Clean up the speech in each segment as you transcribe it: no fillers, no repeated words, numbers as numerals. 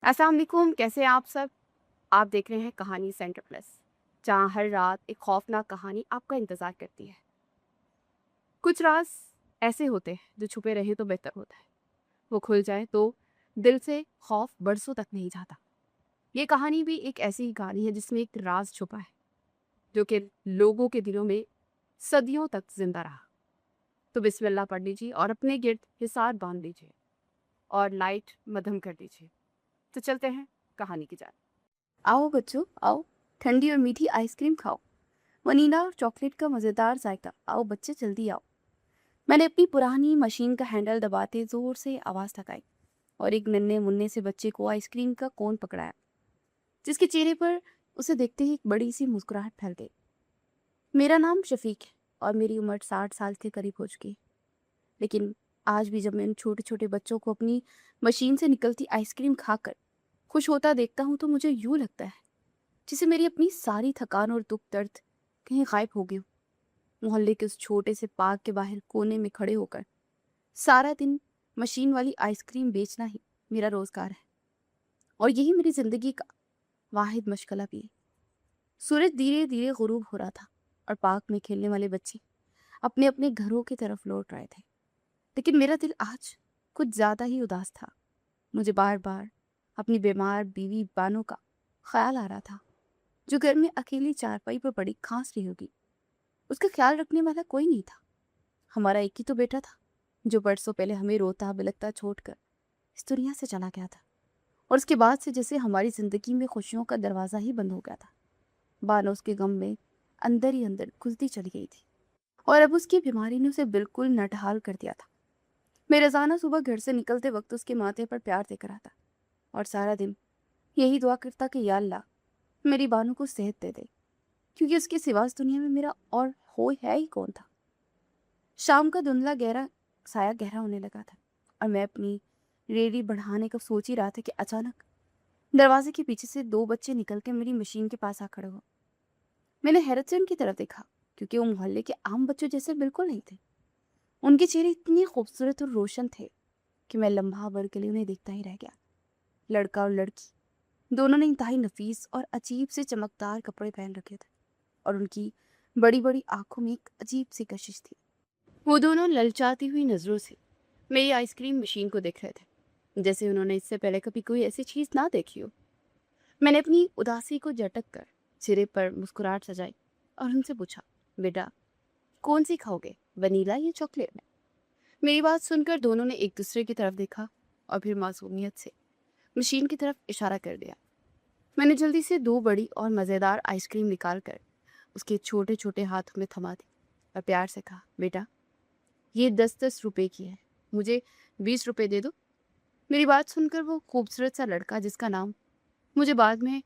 अस्सलाम वालेकुम, कैसे हैं आप सब? आप देख रहे हैं कहानी सेंटर प्लस, जहाँ हर रात एक खौफनाक कहानी आपका इंतज़ार करती है। कुछ राज ऐसे होते हैं जो छुपे रहे तो बेहतर होता है। वो खुल जाए तो दिल से खौफ बरसों तक नहीं जाता। ये कहानी भी एक ऐसी कहानी है जिसमें एक राज छुपा है, जो कि लोगों के दिलों में सदियों तक जिंदा रहा। तो बिस्मिल्लाह पढ़ लीजिए और अपने गिर्द हिसार बांध लीजिए और लाइट मध्यम कर दीजिए। तो चलते हैं कहानी की जान। आओ बच्चों आओ, ठंडी और मीठी आइसक्रीम खाओ, वनीला और चॉकलेट का मज़ेदार जायका। आओ बच्चे जल्दी आओ। मैंने अपनी पुरानी मशीन का हैंडल दबाते जोर से आवाज़ लगाई और एक नन्हे मुन्ने से बच्चे को आइसक्रीम का कोन पकड़ाया, जिसके चेहरे पर उसे देखते ही एक बड़ी सी मुस्कुराहट फैल गई। मेरा नाम शफीक है और मेरी उम्र 60 साल के करीब हो चुकी है। लेकिन आज भी जब मैं उन छोटे छोटे बच्चों को अपनी मशीन से निकलती आइसक्रीम खाकर खुश होता देखता हूँ तो मुझे यूँ लगता है जिसे मेरी अपनी सारी थकान और दुख दर्द कहीं गायब हो गई हो। मोहल्ले के उस छोटे से पार्क के बाहर कोने में खड़े होकर सारा दिन मशीन वाली आइसक्रीम बेचना ही मेरा रोजगार है, और यही मेरी जिंदगी का वाहिद मशगला भी है। सूरज धीरे धीरे गुरूब हो रहा था और पार्क में खेलने वाले बच्चे अपने अपने घरों की तरफ लौट रहे थे। लेकिन मेरा दिल आज कुछ ज्यादा ही उदास था। मुझे बार बार अपनी बीमार बीवी बानो का ख्याल आ रहा था, जो घर में अकेली चारपाई पर पड़ी खांस रही होगी। उसका ख्याल रखने वाला कोई नहीं था। हमारा एक ही तो बेटा था, जो बरसों पहले हमें रोता बिलखता छोड़कर इस दुनिया से चला गया था। और उसके बाद से जैसे हमारी जिंदगी में खुशियों का दरवाजा ही बंद हो गया था। बानो उसके गम में अंदर ही अंदर घुलती चली गई थी और अब उसकी बीमारी ने उसे बिल्कुल नटहाल कर दिया था। मैं रोजाना सुबह घर से निकलते वक्त उसके माथे पर प्यार देकर आता और सारा दिन यही दुआ करता कि या अल्लाह मेरी बानो को सेहत दे दे, क्योंकि उसके सिवा इस दुनिया में मेरा और हो है ही कौन था। शाम का धुंधला गहरा साया गहरा होने लगा था और मैं अपनी रेडी बढ़ाने का सोच ही रहा था कि अचानक दरवाजे के पीछे से दो बच्चे निकल के मेरी मशीन के पास आ खड़े हुए। मैंने हैरत से उनकी तरफ देखा, क्योंकि वो मोहल्ले के आम बच्चों जैसे बिल्कुल नहीं थे। उनके चेहरे इतने खूबसूरत और रोशन थे कि मैं लम्हा भर के लिए उन्हें देखता ही रह गया। लड़का और लड़की दोनों ने इंतहाई नफीस और अजीब से चमकदार कपड़े पहन रखे थे और उनकी बड़ी बड़ी आंखों में एक अजीब सी कशिश थी। वो दोनों ललचाती हुई नजरों से मेरी आइसक्रीम मशीन को देख रहे थे, जैसे उन्होंने इससे पहले कभी कोई ऐसी चीज ना देखी हो। मैंने अपनी उदासी को झटक कर चेहरे पर मुस्कुराहट सजाई और उनसे पूछा, बेटा कौन सी खाओगे, वनीला या चॉकलेट में? मेरी बात सुनकर दोनों ने एक दूसरे की तरफ देखा और फिर मासूमियत से मशीन की तरफ इशारा कर दिया। मैंने जल्दी से दो बड़ी और मज़ेदार आइसक्रीम निकाल कर उसके छोटे छोटे हाथों में थमा दी और प्यार से कहा, बेटा ये 10-10 रुपए की है, मुझे 20 रुपए दे दो। मेरी बात सुनकर वो खूबसूरत सा लड़का, जिसका नाम मुझे बाद में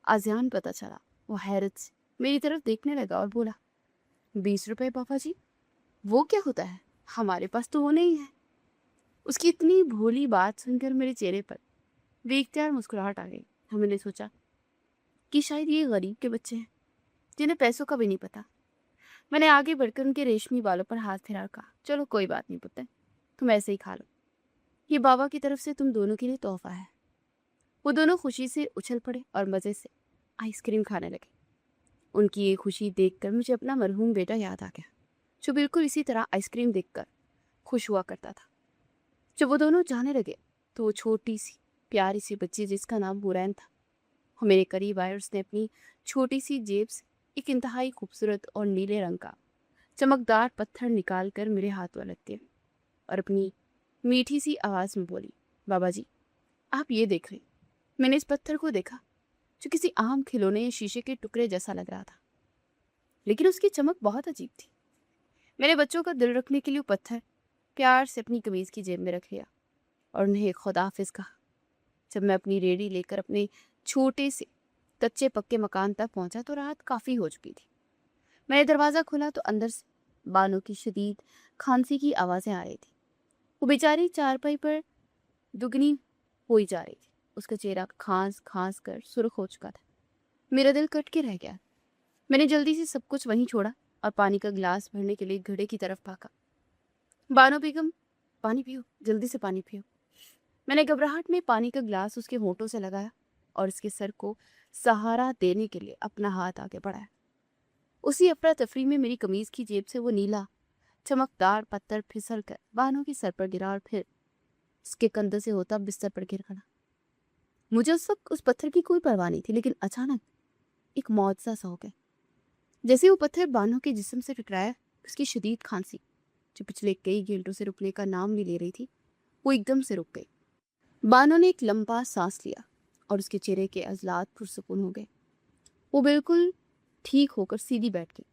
आजियान पता चला, वो हैरत से मेरी तरफ देखने लगा और बोला, 20 रुपए पापा जी, वो क्या होता है, हमारे पास तो वो नहीं है। उसकी इतनी भोली बात सुनकर मेरे चेहरे पर बेख्तियार मुस्कुराहट आ गई। हमने सोचा कि शायद ये गरीब के बच्चे हैं जिन्हें पैसों का भी नहीं पता। मैंने आगे बढ़कर उनके रेशमी बालों पर हाथ फिरा और कहा, चलो कोई बात नहीं पुत्र, तुम ऐसे ही खा लो, ये बाबा की तरफ से तुम दोनों के लिए तोहफा है। वो दोनों खुशी से उछल पड़े और मज़े से आइसक्रीम खाने लगे। उनकी ये खुशी देखकर मुझे अपना मरहूम बेटा याद आ गया, जो बिल्कुल इसी तरह आइसक्रीम देखकर खुश हुआ करता था। जब वो दोनों जाने लगे तो वो छोटी सी प्यारी सी बच्ची, जिसका नाम हुरैन था, वो मेरे करीब आए और उसने अपनी छोटी सी जेब से एक इंतहाई खूबसूरत और नीले रंग का चमकदार पत्थर निकाल कर मेरे हाथ में रख दिया और अपनी मीठी सी आवाज़ में बोली, बाबा जी आप ये देख रहे। मैंने इस पत्थर को देखा, जो किसी आम खिलौने या शीशे के टुकड़े जैसा लग रहा था, लेकिन उसकी चमक बहुत अजीब थी। मेरे बच्चों का दिल रखने के लिए वो पत्थर प्यार से अपनी कमीज की जेब में रख लिया और उन्हें खुदाफिज कहा। जब मैं अपनी रेडी लेकर अपने छोटे से कच्चे पक्के मकान तक पहुंचा तो रात काफ़ी हो चुकी थी। मैंने दरवाज़ा खोला तो अंदर से बानो की शदीद खांसी की आवाज़ें आ रही थी। वो बेचारी चारपाई पर दुगनी हो ही जा रही थी। उसका चेहरा खांस खांस कर सुर्ख हो चुका था। मेरा दिल कट के रह गया। मैंने जल्दी से सब कुछ वहीं छोड़ा और पानी का गिलास भरने के लिए घड़े की तरफ भागा। बानो बेगम, पानी पियो, जल्दी से पानी पियो। मैंने घबराहट में पानी का ग्लास उसके होठों से लगाया और उसके सर को सहारा देने के लिए अपना हाथ आगे बढ़ाया। उसी अफरा तफरी में मेरी कमीज की जेब से वो नीला चमकदार पत्थर फिसल कर बानों के सर पर गिरा और फिर उसके कंधे से होता बिस्तर पर गिर पड़ा। मुझे उस वक्त उस पत्थर की कोई परवाह नहीं थी, लेकिन अचानक एक मुआवजा सा हो गया। जैसे वो पत्थर बानों के जिस्म से टकराया, उसकी शदीद खांसी, जो पिछले कई घंटों से रुकने का नाम भी ले रही थी, वो एकदम से रुक गई। बानो ने एक लंबा सांस लिया और उसके चेहरे के अजलात पुरसुकून हो गए। वो बिल्कुल ठीक होकर सीधी बैठ गई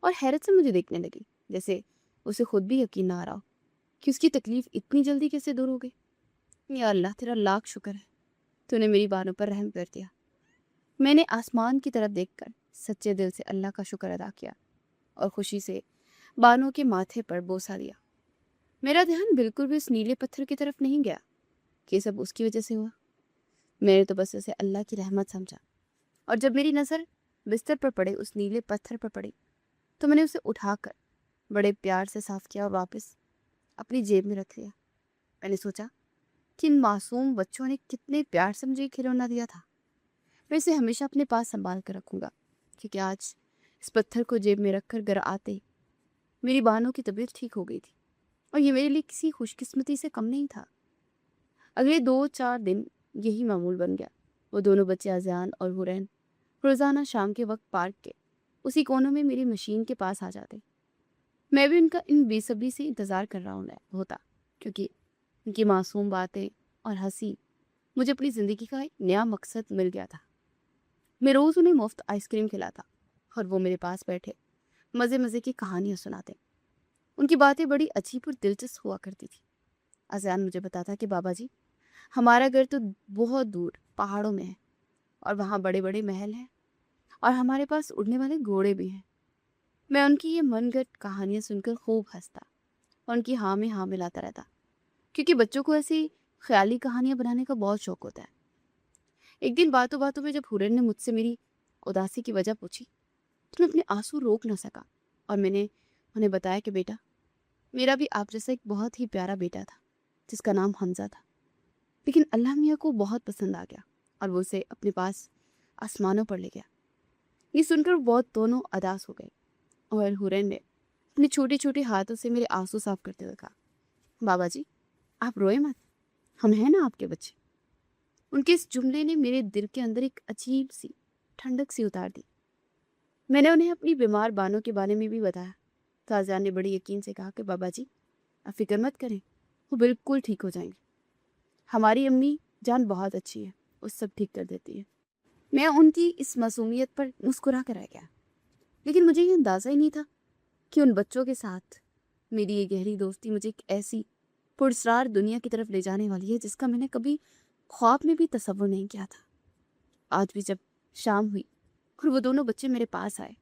और हैरत से मुझे देखने लगी, जैसे उसे खुद भी यकीन ना आ रहा हो कि उसकी तकलीफ इतनी जल्दी कैसे दूर हो गई। या अल्लाह, तेरा लाख शुक्र है, तूने मेरी बानों पर रहम कर दिया। मैंने आसमान की तरफ देखकर सच्चे दिल से अल्लाह का शुक्र अदा किया और खुशी से बानों के माथे पर बोसा दिया। मेरा ध्यान बिल्कुल भी उस नीले पत्थर की तरफ नहीं गया कि ये सब उसकी वजह से हुआ। मैंने तो बस उसे अल्लाह की रहमत समझा, और जब मेरी नज़र बिस्तर पर पड़े उस नीले पत्थर पर पड़ी तो मैंने उसे उठाकर बड़े प्यार से साफ किया और वापस अपनी जेब में रख लिया। मैंने सोचा कि इन मासूम बच्चों ने कितने प्यार से मुझे खिलौना दिया था। मैं इसे हमेशा अपने पास संभाल कर रखूंगा, क्योंकि आज इस पत्थर को जेब में रखकर घर आते ही मेरी बानों की तबीयत ठीक हो गई थी, और ये मेरे लिए किसी खुशकिस्मती से कम नहीं था। अगले 2-4 दिन यही मामूल बन गया। वो दोनों बच्चे अज़ान और हुरैन रोज़ाना शाम के वक्त पार्क के उसी कोनों में मेरी मशीन के पास आ जाते। मैं भी उनका इन बेसब्री से इंतज़ार कर रहा होता, क्योंकि उनकी मासूम बातें और हंसी मुझे अपनी ज़िंदगी का एक नया मकसद मिल गया था। मैं रोज़ उन्हें मुफ्त आइसक्रीम खिलाता और वो मेरे पास बैठे मज़े मज़े की कहानियाँ सुनाते। उनकी बातें बड़ी अजीब और दिलचस्प हुआ करती थी। अज़ान मुझे बताता कि बाबा जी, हमारा घर तो बहुत दूर पहाड़ों में है और वहाँ बड़े बड़े महल हैं और हमारे पास उड़ने वाले घोड़े भी हैं। मैं उनकी ये मनगढ़ंत कहानियाँ सुनकर खूब हंसता और उनकी हाँ में हाँ मिलाता रहता, क्योंकि बच्चों को ऐसी ख्याली कहानियाँ बनाने का बहुत शौक होता है। एक दिन बातों बातों में जब हुरैन ने मुझसे मेरी उदासी की वजह पूछी तो मैं अपने आंसू रोक न सका, और मैंने उन्हें बताया कि बेटा, मेरा भी आप जैसा एक बहुत ही प्यारा बेटा था जिसका नाम हमजा था, लेकिन अल्लाह मियाँ को बहुत पसंद आ गया और वो उसे अपने पास आसमानों पर ले गया। ये सुनकर वो बहुत दोनों अदास हो गए और हुरैन ने अपने छोटे छोटे हाथों से मेरे आंसू साफ करते हुए कहा, बाबा जी, आप रोए मत, हम हैं ना आपके बच्चे। उनके इस जुमले ने मेरे दिल के अंदर एक अजीब सी ठंडक सी उतार दी। मैंने उन्हें अपनी बीमार बानों के बारे में भी बताया तो आज़ान ने बड़ी यकीन से कहा कि बाबा जी, आप फिक्र मत करें, वो बिल्कुल ठीक हो जाएंगे। हमारी अम्मी जान बहुत अच्छी है, वो सब ठीक कर देती है। मैं उनकी इस मासूमियत पर मुस्कुरा कर रह गया, लेकिन मुझे ये अंदाज़ा ही नहीं था कि उन बच्चों के साथ मेरी ये गहरी दोस्ती मुझे एक ऐसी पुरस्रार दुनिया की तरफ ले जाने वाली है जिसका मैंने कभी ख्वाब में भी तसव्वुर नहीं किया था। आज भी जब शाम हुई और वो दोनों बच्चे मेरे पास आए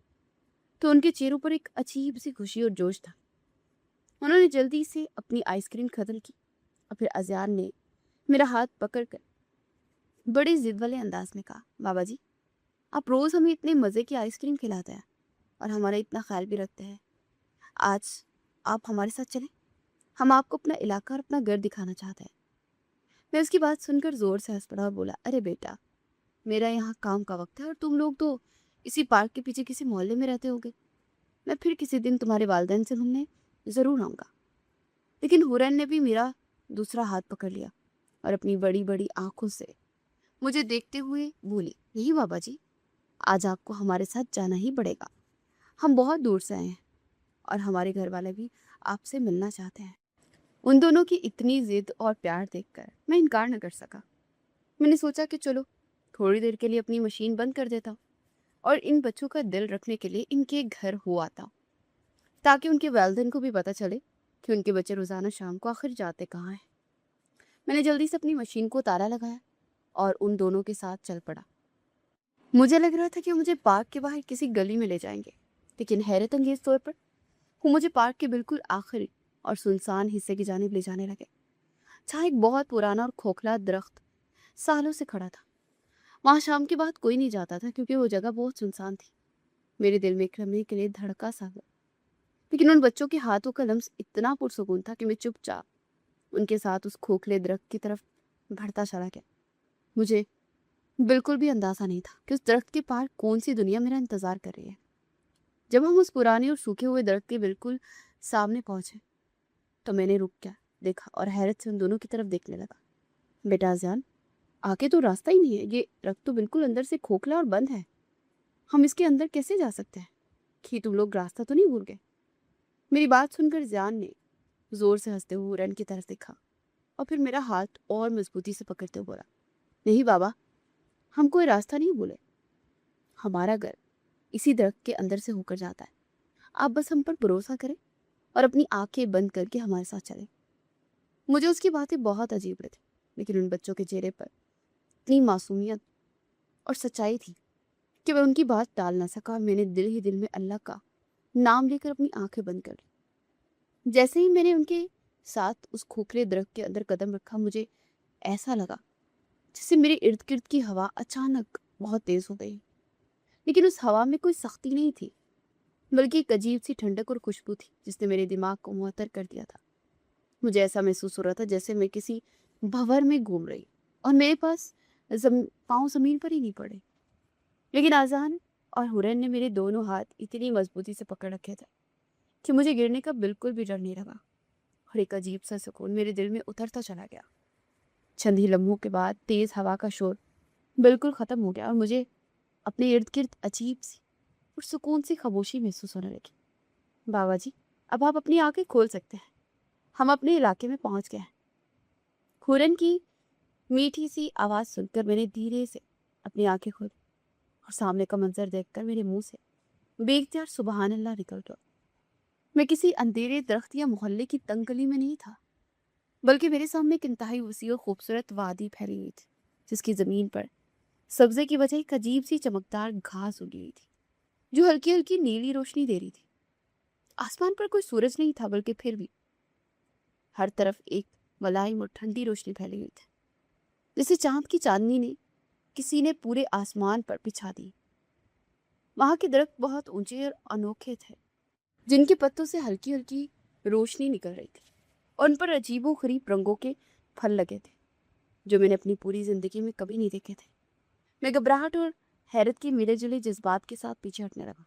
तो उनके चेहरों पर एक अजीब सी खुशी और जोश था। उन्होंने जल्दी से अपनी आइसक्रीम खत्म की और फिर अज़ान ने मेरा हाथ पकड़कर बड़ी जिद वाले अंदाज में कहा, बाबा जी, आप रोज़ हमें इतने मज़े की आइसक्रीम खिलाते हैं और हमारा इतना ख्याल भी रखते हैं। आज आप हमारे साथ चलें, हम आपको अपना इलाका और अपना घर दिखाना चाहते हैं। मैं उसकी बात सुनकर ज़ोर से हंस पड़ा और बोला, अरे बेटा, मेरा यहाँ काम का वक्त है और तुम लोग तो इसी पार्क के पीछे किसी मोहल्ले में रहते होगे। मैं फिर किसी दिन तुम्हारे वालिदैन से मिलने ज़रूर आऊँगा। लेकिन हुरैन ने भी मेरा दूसरा हाथ पकड़ लिया और अपनी बड़ी बड़ी आंखों से मुझे देखते हुए बोली, नहीं बाबा जी, आज आपको हमारे साथ जाना ही पड़ेगा। हम बहुत दूर से आए हैं और हमारे घर वाले भी आपसे मिलना चाहते हैं। उन दोनों की इतनी जिद और प्यार देखकर मैं इनकार न कर सका। मैंने सोचा कि चलो थोड़ी देर के लिए अपनी मशीन बंद कर देता हूँ और इन बच्चों का दिल रखने के लिए इनके घर हो आता हूँ, ताकि उनके वालिदैन को भी पता चले कि उनके बच्चे रोज़ाना शाम को आखिर जाते कहाँ हैं। मैंने जल्दी से अपनी मशीन को ताला लगाया और उन दोनों के साथ चल पड़ा। मुझे लग रहा था कि वो मुझे पार्क के बाहर किसी गली में ले जाएंगे, लेकिन हैरत अंगेज तौर पर वो मुझे पार्क के बिल्कुल आखिरी और सुनसान हिस्से की जानिब ले जाने लगे, जहाँ एक बहुत पुराना और खोखला दरख्त सालों से खड़ा था। वहाँ शाम के बाद कोई नहीं जाता था क्योंकि वो जगह बहुत सुनसान थी। मेरे दिल में एक लम्हे के लिए धड़का सा हुआ, लेकिन उन बच्चों के हाथों का लम्स इतना पुरसुकून था कि मैं चुपचाप उनके साथ उस खोखले दरख्त की तरफ بڑھتا چلا گیا۔ مجھے بالکل بھی اندازہ نہیں تھا کہ اس درخت کے پار کون سی دنیا میرا انتظار کر رہی ہے۔ جب ہم اس پرانے اور سوکھے ہوئے درخت کے بالکل سامنے پہنچے تو میں نے رک کیا دیکھا اور حیرت سے ان دونوں کی طرف دیکھنے لگا۔ بیٹا اذیان، آگے تو راستہ ہی نہیں ہے، یہ درخت تو بالکل اندر سے کھوکھلا اور بند ہے، ہم اس کے اندر کیسے جا سکتے ہیں؟ کہ تم لوگ راستہ تو نہیں بھول گئے؟ میری بات سن کر زیان نے زور سے ہنستے ہوئے ہورن کی طرف دیکھا اور پھر میرا ہاتھ اور مضبوطی سے پکڑتے ہوئے بولا، نہیں بابا، ہم کوئی راستہ نہیں بھولے، ہمارا گھر اسی درخت کے اندر سے ہو کر جاتا ہے، آپ بس ہم پر بھروسہ کریں اور اپنی آنکھیں بند کر کے ہمارے ساتھ چلیں۔ مجھے اس کی باتیں بہت عجیب لگی، لیکن ان بچوں کے چہرے پر اتنی معصومیت اور سچائی تھی کہ میں ان کی بات ٹال نہ سکا اور میں نے دل ہی دل میں اللہ کا نام لے کر اپنی آنکھیں بند کر لی۔ جیسے ہی میں نے ان کے ساتھ اس کھوکھلے درخت کے اندر قدم رکھا، مجھے ایسا لگا جیسے میرے ارد گرد کی ہوا اچانک بہت تیز ہو گئی، لیکن اس ہوا میں کوئی سختی نہیں تھی، بلکہ ایک عجیب سی ٹھنڈک اور خوشبو تھی جس نے میرے دماغ کو معطر کر دیا تھا۔ مجھے ایسا محسوس ہو رہا تھا جیسے میں کسی بھنور میں گھوم رہی اور میرے پاس پاؤں زمین پر ہی نہیں پڑے، لیکن اذان اور ہورن نے میرے دونوں ہاتھ اتنی مضبوطی سے پکڑ رکھے تھے کہ مجھے گرنے کا بالکل بھی ڈر نہیں لگا، اور ایک عجیب سا سکون میرے دل میں اترتا چلا گیا۔ چند ہی لمحوں کے بعد تیز ہوا کا شور بالکل ختم ہو گیا اور مجھے اپنے ارد گرد عجیب سی اور سکون سی خاموشی محسوس ہونے لگی۔ بابا جی، اب آپ اپنی آنکھیں کھول سکتے ہیں، ہم اپنے علاقے میں پہنچ گئے ہیں۔ ہورن کی میٹھی سی آواز سن کر میں نے دھیرے سے اپنی آنکھیں کھولی اور سامنے کا منظر دیکھ کر میرے منہ سے بے اختیار سبحان اللہ نکل پڑا۔ میں کسی اندھیرے درخت یا محلے کی تنگ گلی میں نہیں تھا، بلکہ میرے سامنے ایک انتہائی وسیع اور خوبصورت وادی پھیلی ہوئی تھی، جس کی زمین پر سبزے کی وجہ ایک عجیب سی چمکدار گھاس اگی ہوئی تھی جو ہلکی ہلکی نیلی روشنی دے رہی تھی۔ آسمان پر کوئی سورج نہیں تھا، بلکہ پھر بھی ہر طرف ایک ملائم اور ٹھنڈی روشنی پھیلی ہوئی تھی، جیسے چاند کی چاندنی نے کسی نے پورے آسمان پر بچھا دی۔ وہاں کے درخت بہت اونچے اور انوکھے تھے، جن کے پتوں سے ہلکی ہلکی روشنی نکل رہی تھی اور ان پر عجیب و غریب رنگوں کے پھل لگے تھے جو میں نے اپنی پوری زندگی میں کبھی نہیں دیکھے تھے۔ میں گھبراہٹ اور حیرت کے ملے جلے جذبات کے ساتھ پیچھے ہٹنے لگا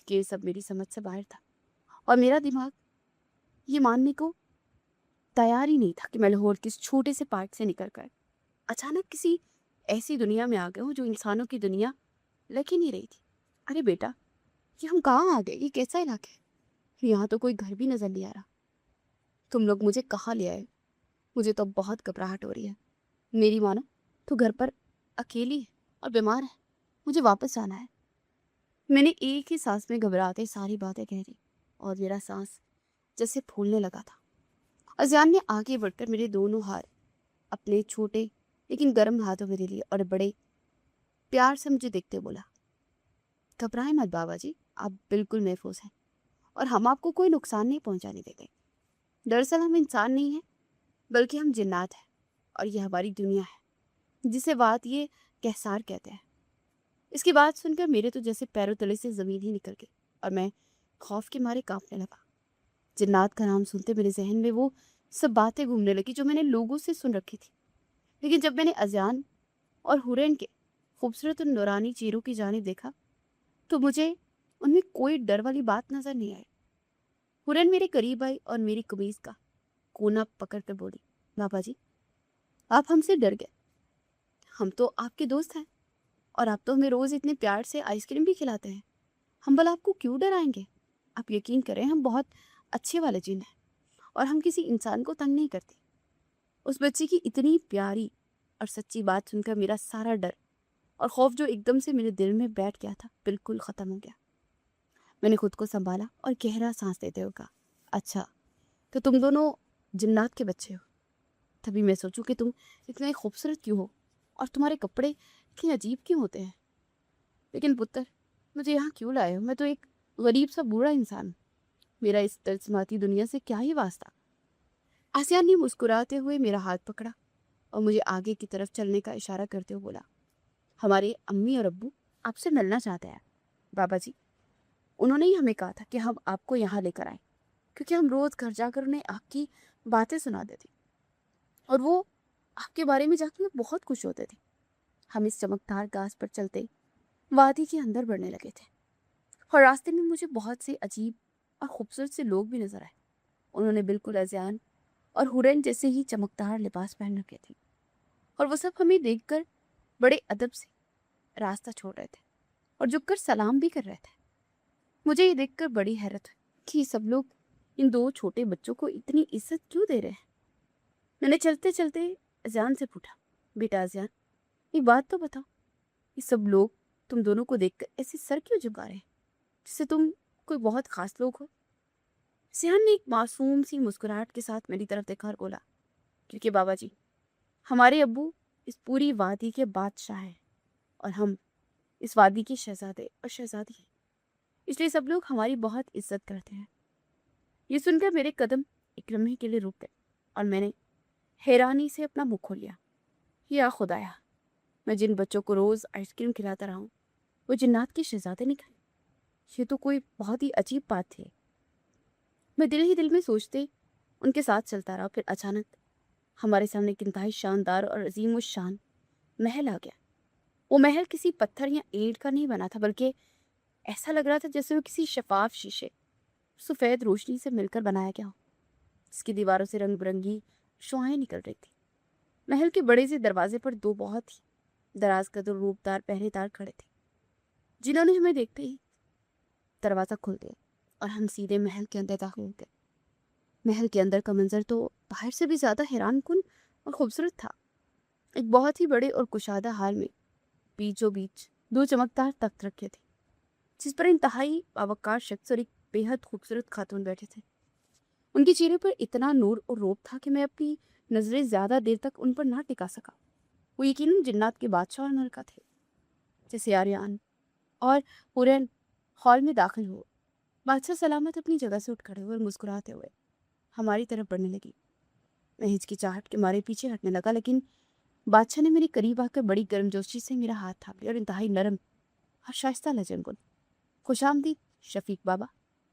کہ یہ سب میری سمجھ سے باہر تھا، اور میرا دماغ یہ ماننے کو تیار ہی نہیں تھا کہ میں لاہور کے اس چھوٹے سے پارک سے نکل کر اچانک کسی ایسی دنیا میں آ گیا ہوں جو انسانوں کی دنیا لگ ہی نہیں رہی تھی۔ ارے بیٹا، یہ ہم کہاں آ گئے؟ یہ کیسا علاقہ ہے؟ یہاں تو کوئی گھر بھی نظر نہیں آ رہا، تم لوگ مجھے کہاں لے آئے؟ مجھے تو بہت گھبراہٹ ہو رہی ہے، میری مانو تو گھر پر اکیلی ہے اور بیمار ہے، مجھے واپس جانا ہے۔ میں نے ایک ہی سانس میں گھبراتے ساری باتیں کہہ دی اور میرا سانس جیسے پھولنے لگا تھا۔ اذیان نے آگے بڑھ کر میرے دونوں ہاتھ اپنے چھوٹے لیکن گرم ہاتھوں میں لے لیے اور بڑے پیار سے مجھے دیکھتے بولا، گھبرائیں مت بابا جی، آپ بالکل محفوظ ہیں اور ہم آپ کو کوئی نقصان نہیں پہنچانے دیں گے۔ دراصل ہم انسان نہیں ہیں، بلکہ ہم جنات ہیں، اور یہ ہماری دنیا ہے جسے واد یہ کہسار کہتے ہیں۔ اس کی بات سن کر میرے تو جیسے پیروں تلے سے زمین ہی نکل گئی اور میں خوف کے مارے کانپنے لگا۔ جنات کا نام سنتے میرے ذہن میں وہ سب باتیں گھومنے لگی جو میں نے لوگوں سے سن رکھی تھی، لیکن جب میں نے اذیان اور ہورن کے خوبصورت اور نورانی چہروں کی جانب دیکھا تو مجھے ان میں کوئی ڈر والی بات نظر نہیں آئی۔ ہورن میرے قریب آئی اور میری قمیض کا کونا پکڑ کر بولی، بابا جی، آپ ہم سے ڈر گئے، ہم تو آپ کے دوست ہیں اور آپ تو ہمیں روز اتنے پیار سے آئس کریم بھی کھلاتے ہیں، ہم بھلا آپ کو کیوں ڈرائیں گے؟ آپ یقین کریں، ہم بہت اچھے والے جن ہیں اور ہم کسی انسان کو تنگ نہیں کرتے۔ اس بچی کی اتنی پیاری اور سچی بات سن کر میرا سارا ڈر اور خوف جو ایک دم سے میرے دل میں بیٹھ گیا تھا بالکل ختم ہو گیا۔ میں نے خود کو سنبھالا اور گہرا سانس لیتے ہوئے کہا، اچھا تو تم دونوں جنات کے بچے ہو، تبھی میں سوچوں کہ تم اتنے خوبصورت کیوں ہو اور تمہارے کپڑے اتنے عجیب کیوں ہوتے ہیں، لیکن پتر مجھے یہاں کیوں لائے ہو؟ میں تو ایک غریب سا بوڑھا انسان ہوں، میرا اس ترسماتی دنیا سے کیا ہی واسطہ۔ آسیان نے مسکراتے ہوئے میرا ہاتھ پکڑا اور مجھے آگے کی طرف چلنے کا اشارہ کرتے ہوئے بولا، ہمارے امی اور ابو آپ سے ملنا چاہتے ہیں بابا جی، انہوں نے ہی ہمیں کہا تھا کہ ہم آپ کو یہاں لے کر آئیں، کیونکہ ہم روز گھر جا کر انہیں آپ کی باتیں سنا دیتے اور وہ آپ کے بارے میں جا کے بہت خوش ہوتے تھے۔ ہم اس چمکدار گھاس پر چلتے وادی کے اندر بڑھنے لگے تھے، اور راستے میں مجھے بہت سے عجیب اور خوبصورت سے لوگ بھی نظر آئے۔ انہوں نے بالکل اذیان اور ہورن جیسے ہی چمکدار لباس پہن رکھے تھے، اور وہ سب ہمیں دیکھ کر بڑے ادب سے راستہ چھوڑ رہے تھے اور جھک کر سلام بھی کر رہے تھے۔ مجھے یہ دیکھ کر بڑی حیرت ہوئی کہ یہ سب لوگ ان دو چھوٹے بچوں کو اتنی عزت کیوں دے رہے ہیں۔ میں نے چلتے چلتے اذیان سے پوچھا، بیٹا اذیان، ایک بات تو بتاؤ، یہ سب لوگ تم دونوں کو دیکھ کر ایسے سر کیوں جھکا رہے ہیں جیسے تم کوئی بہت خاص لوگ ہو؟ اذیان نے ایک معصوم سی مسکراہٹ کے ساتھ میری طرف دیکھا اور بولا، کیونکہ بابا جی، ہمارے ابو اس پوری وادی کے بادشاہ ہیں اور ہم اس وادی کے شہزادے اور شہزادی ہیں، اس لیے سب لوگ ہماری بہت عزت کرتے ہیں۔ یہ سن کر میرے قدم ایک لمحے کے لیے رک گئے اور میں نے حیرانی سے اپنا منہ کھول لیا۔ یا خدایا، میں جن بچوں کو روز آئس کریم کھلاتا رہا ہوں وہ جنات کے شہزادے نکلے۔ یہ تو کوئی بہت ہی عجیب بات تھی۔ میں دل ہی دل میں سوچتے ان کے ساتھ چلتا رہا، پھر اچانک ہمارے سامنے ایک انتہائی شاندار اور عظیم الشان محل آ گیا۔ وہ محل کسی پتھر یا اینٹ کا نہیں بنا تھا، بلکہ ایسا لگ رہا تھا جیسے وہ کسی شفاف شیشے سفید روشنی سے مل کر بنایا گیا ہو۔ اس کی دیواروں سے رنگ برنگی شعاعیں نکل رہی تھی۔ محل کے بڑے سے دروازے پر دو بہت ہی دراز قد اور روپدار پہرے دار کھڑے تھے، جنہوں نے ہمیں دیکھتے ہی دروازہ کھول دیا اور ہم سیدھے محل کے اندر داخل ہو گئے۔ محل کے اندر کا منظر تو باہر سے بھی زیادہ حیران کن اور خوبصورت تھا۔ ایک بہت ہی بڑے اور کشادہ ہال میں بیچوں بیچ دو چمکدار تخت رکھے تھے، جس پر انتہائی باوقار شخص اور ایک بے حد خوبصورت خاتون بیٹھے تھے۔ ان کے چہرے پر اتنا نور اور روب تھا کہ میں اپنی نظریں زیادہ دیر تک ان پر نہ ٹکا سکا۔ وہ یقیناً جنات کے بادشاہ اور ملکہ تھے۔ جیسے آریان اور ہورن ہال میں داخل ہو، بادشاہ سلامت اپنی جگہ سے اٹھ کھڑے ہوئے اور مسکراتے ہوئے ہماری طرف بڑھنے لگی۔ میں ہچکچاہٹ کے مارے پیچھے ہٹنے لگا، لیکن بادشاہ نے میرے قریب آ کر بڑی گرم جوشی سے میرا ہاتھ تھام لیا اور انتہائی نرم اور شائستہ لہجے میں بولا، خوش آمدید شفیق بابا،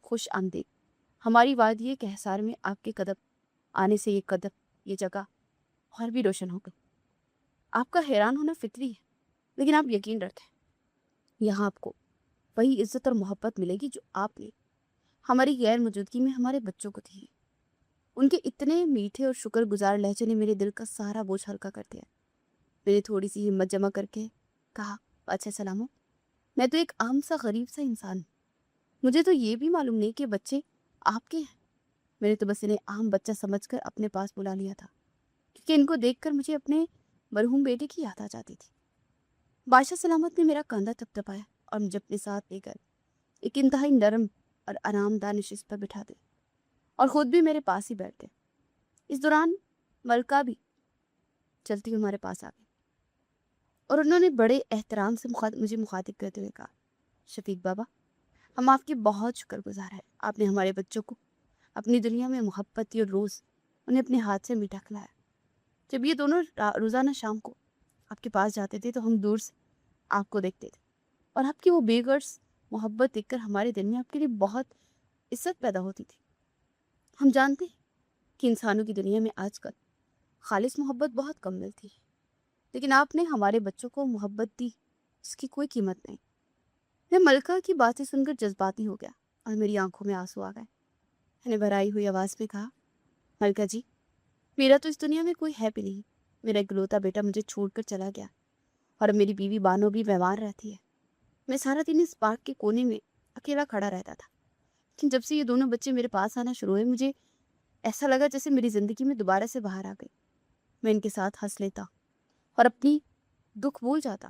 خوش آمدید۔ ہماری وادی کے حصار میں آپ کے قدم آنے سے یہ جگہ اور بھی روشن ہو گئی۔ آپ کا حیران ہونا فطری ہے، لیکن آپ یقین رکھیں، یہاں آپ کو وہی عزت اور محبت ملے گی جو آپ نے ہماری غیر موجودگی میں ہمارے بچوں کو دی۔ ان کے اتنے میٹھے اور شکر گزار لہجے نے میرے دل کا سارا بوجھ ہلکا کر دیا۔ میں نے تھوڑی سی ہمت جمع کر کے کہا، اچھا سلامو، میں تو ایک عام سا غریب سا انسان ہوں، مجھے تو یہ بھی معلوم نہیں کہ بچے آپ کے ہیں۔ میں نے تو بس انہیں عام بچہ سمجھ کر اپنے پاس بلا لیا تھا، کیونکہ ان کو دیکھ کر مجھے اپنے مرحوم بیٹے کی یاد آ جاتی تھی۔ بادشاہ سلامت نے میرا کاندھا تھپتھپایا اور مجھے اپنے ساتھ لے کر ایک انتہائی نرم اور آرام دہ نشست پر بٹھا دے اور خود بھی میرے پاس ہی بیٹھ گئے۔ اس دوران ملکہ بھی چلتی ہوئی ہمارے پاس آ گئی اور انہوں نے بڑے احترام سے مجھے مخاطب کرتے ہوئے کہا، شفیق بابا، ہم آپ کے بہت شکر گزار ہیں۔ آپ نے ہمارے بچوں کو اپنی دنیا میں محبت دی اور روز انہیں اپنے ہاتھ سے میٹھا کھلایا۔ جب یہ دونوں روزانہ شام کو آپ کے پاس جاتے تھے تو ہم دور سے آپ کو دیکھتے تھے، اور آپ کی وہ بے غرض محبت دیکھ کر ہمارے دل میں آپ کے لیے بہت عزت پیدا ہوتی تھی۔ ہم جانتے ہیں کہ انسانوں کی دنیا میں آج کل خالص محبت بہت کم ملتی ہے، لیکن آپ نے ہمارے بچوں کو محبت دی، اس کی کوئی قیمت نہیں۔ میں ملکہ کی باتیں سن کر جذباتی ہو گیا اور میری آنکھوں میں آنسو آ گئے۔ میں نے بھرائی ہوئی آواز میں کہا، ملکہ جی، میرا تو اس دنیا میں کوئی ہے بھی نہیں۔ میرا اکلوتا بیٹا مجھے چھوڑ کر چلا گیا اور میری بیوی بانو بھی بیمار رہتی ہے۔ میں سارا دن اس پارک کے کونے میں اکیلا کھڑا رہتا تھا، لیکن جب سے یہ دونوں بچے میرے پاس آنا شروع ہوئے مجھے ایسا لگا جیسے میری زندگی میں دوبارہ سے باہر آ گئی۔ میں ان کے ساتھ ہنس لیتا اور اپنی دکھ بھول جاتا،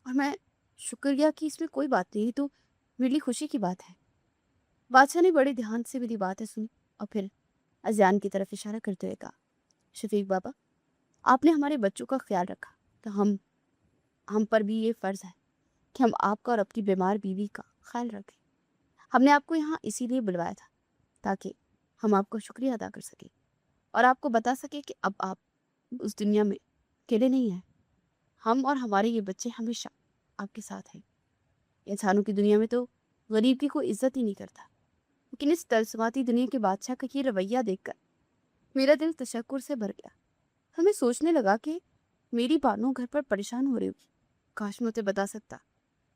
اور میں شکریہ کہ اس میں کوئی بات نہیں تو میرے لیے خوشی کی بات ہے۔ بادشاہ نے بڑے دھیان سے میری باتیں سنی اور پھر اذیان کی طرف اشارہ کرتے ہوئے کہا، شفیق بابا، آپ نے ہمارے بچوں کا خیال رکھا تو ہم پر بھی یہ فرض ہے کہ ہم آپ کا اور اپنی بیمار بیوی کا خیال رکھیں۔ ہم نے آپ کو یہاں اسی لیے بلوایا تھا تاکہ ہم آپ کا شکریہ ادا کر سکیں اور آپ کو بتا سکیں کہ اب آپ اس دنیا میں اکیلے نہیں ہیں۔ ہم اور ہمارے یہ بچے ہمیشہ آپ کے ساتھ ہیں۔ انسانوں کی دنیا میں تو غریب کی کوئی عزت ہی نہیں کرتا، لیکن اس طلسماتی دنیا کے بادشاہ کا یہ رویہ دیکھ کر میرا دل تشکر سے بھر گیا۔ हमें सोचने लगा कि मेरी बानू घर पर परेशान हो रही होगी। काश मैं उसे बता सकता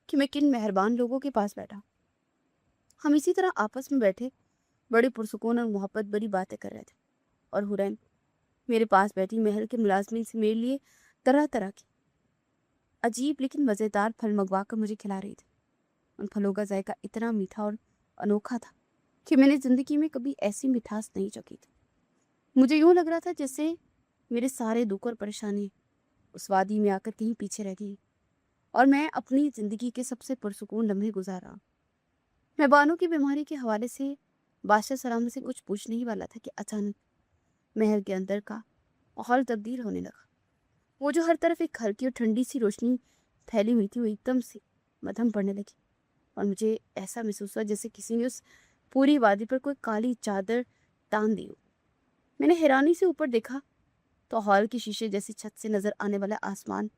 कि मैं किन मेहरबान लोगों के पास बैठा हूं। हम इसी तरह आपस में बैठे बड़ी पुरसुकून और मोहब्बत भरी बातें कर रहे थे, और हुरैन मेरे पास बैठी महल के मुलाजमिन से मेरे लिए तरह तरह की अजीब लेकिन मज़ेदार फल मंगवा कर मुझे खिला रही थी। उन फलों का जायका इतना मीठा और अनोखा था कि मैंने ज़िंदगी में कभी ऐसी मिठास नहीं चखी थी। मुझे यूँ लग रहा था जैसे मेरे सारे दुख और परेशानी उस वादी में आकर कहीं पीछे रह गई और मैं अपनी ज़िंदगी के सबसे पुरसुकून लम्हे गुजार रहा हूं। मैं बानो की बीमारी के हवाले से बादशाह सलाम से कुछ पूछने ही वाला था कि अचानक महल के अंदर का माहौल तब्दील होने लगा। वो जो हर तरफ एक हल्की और ठंडी सी रोशनी फैली हुई थी वो एकदम से मध्यम पड़ने लगी, और मुझे ऐसा महसूस हुआ जैसे किसी ने उस पूरी वादी पर कोई काली चादर तान दी हो। मैंने हैरानी से ऊपर देखा तो हॉल की शीशे जैसी छत से नजर आने वाला आसमान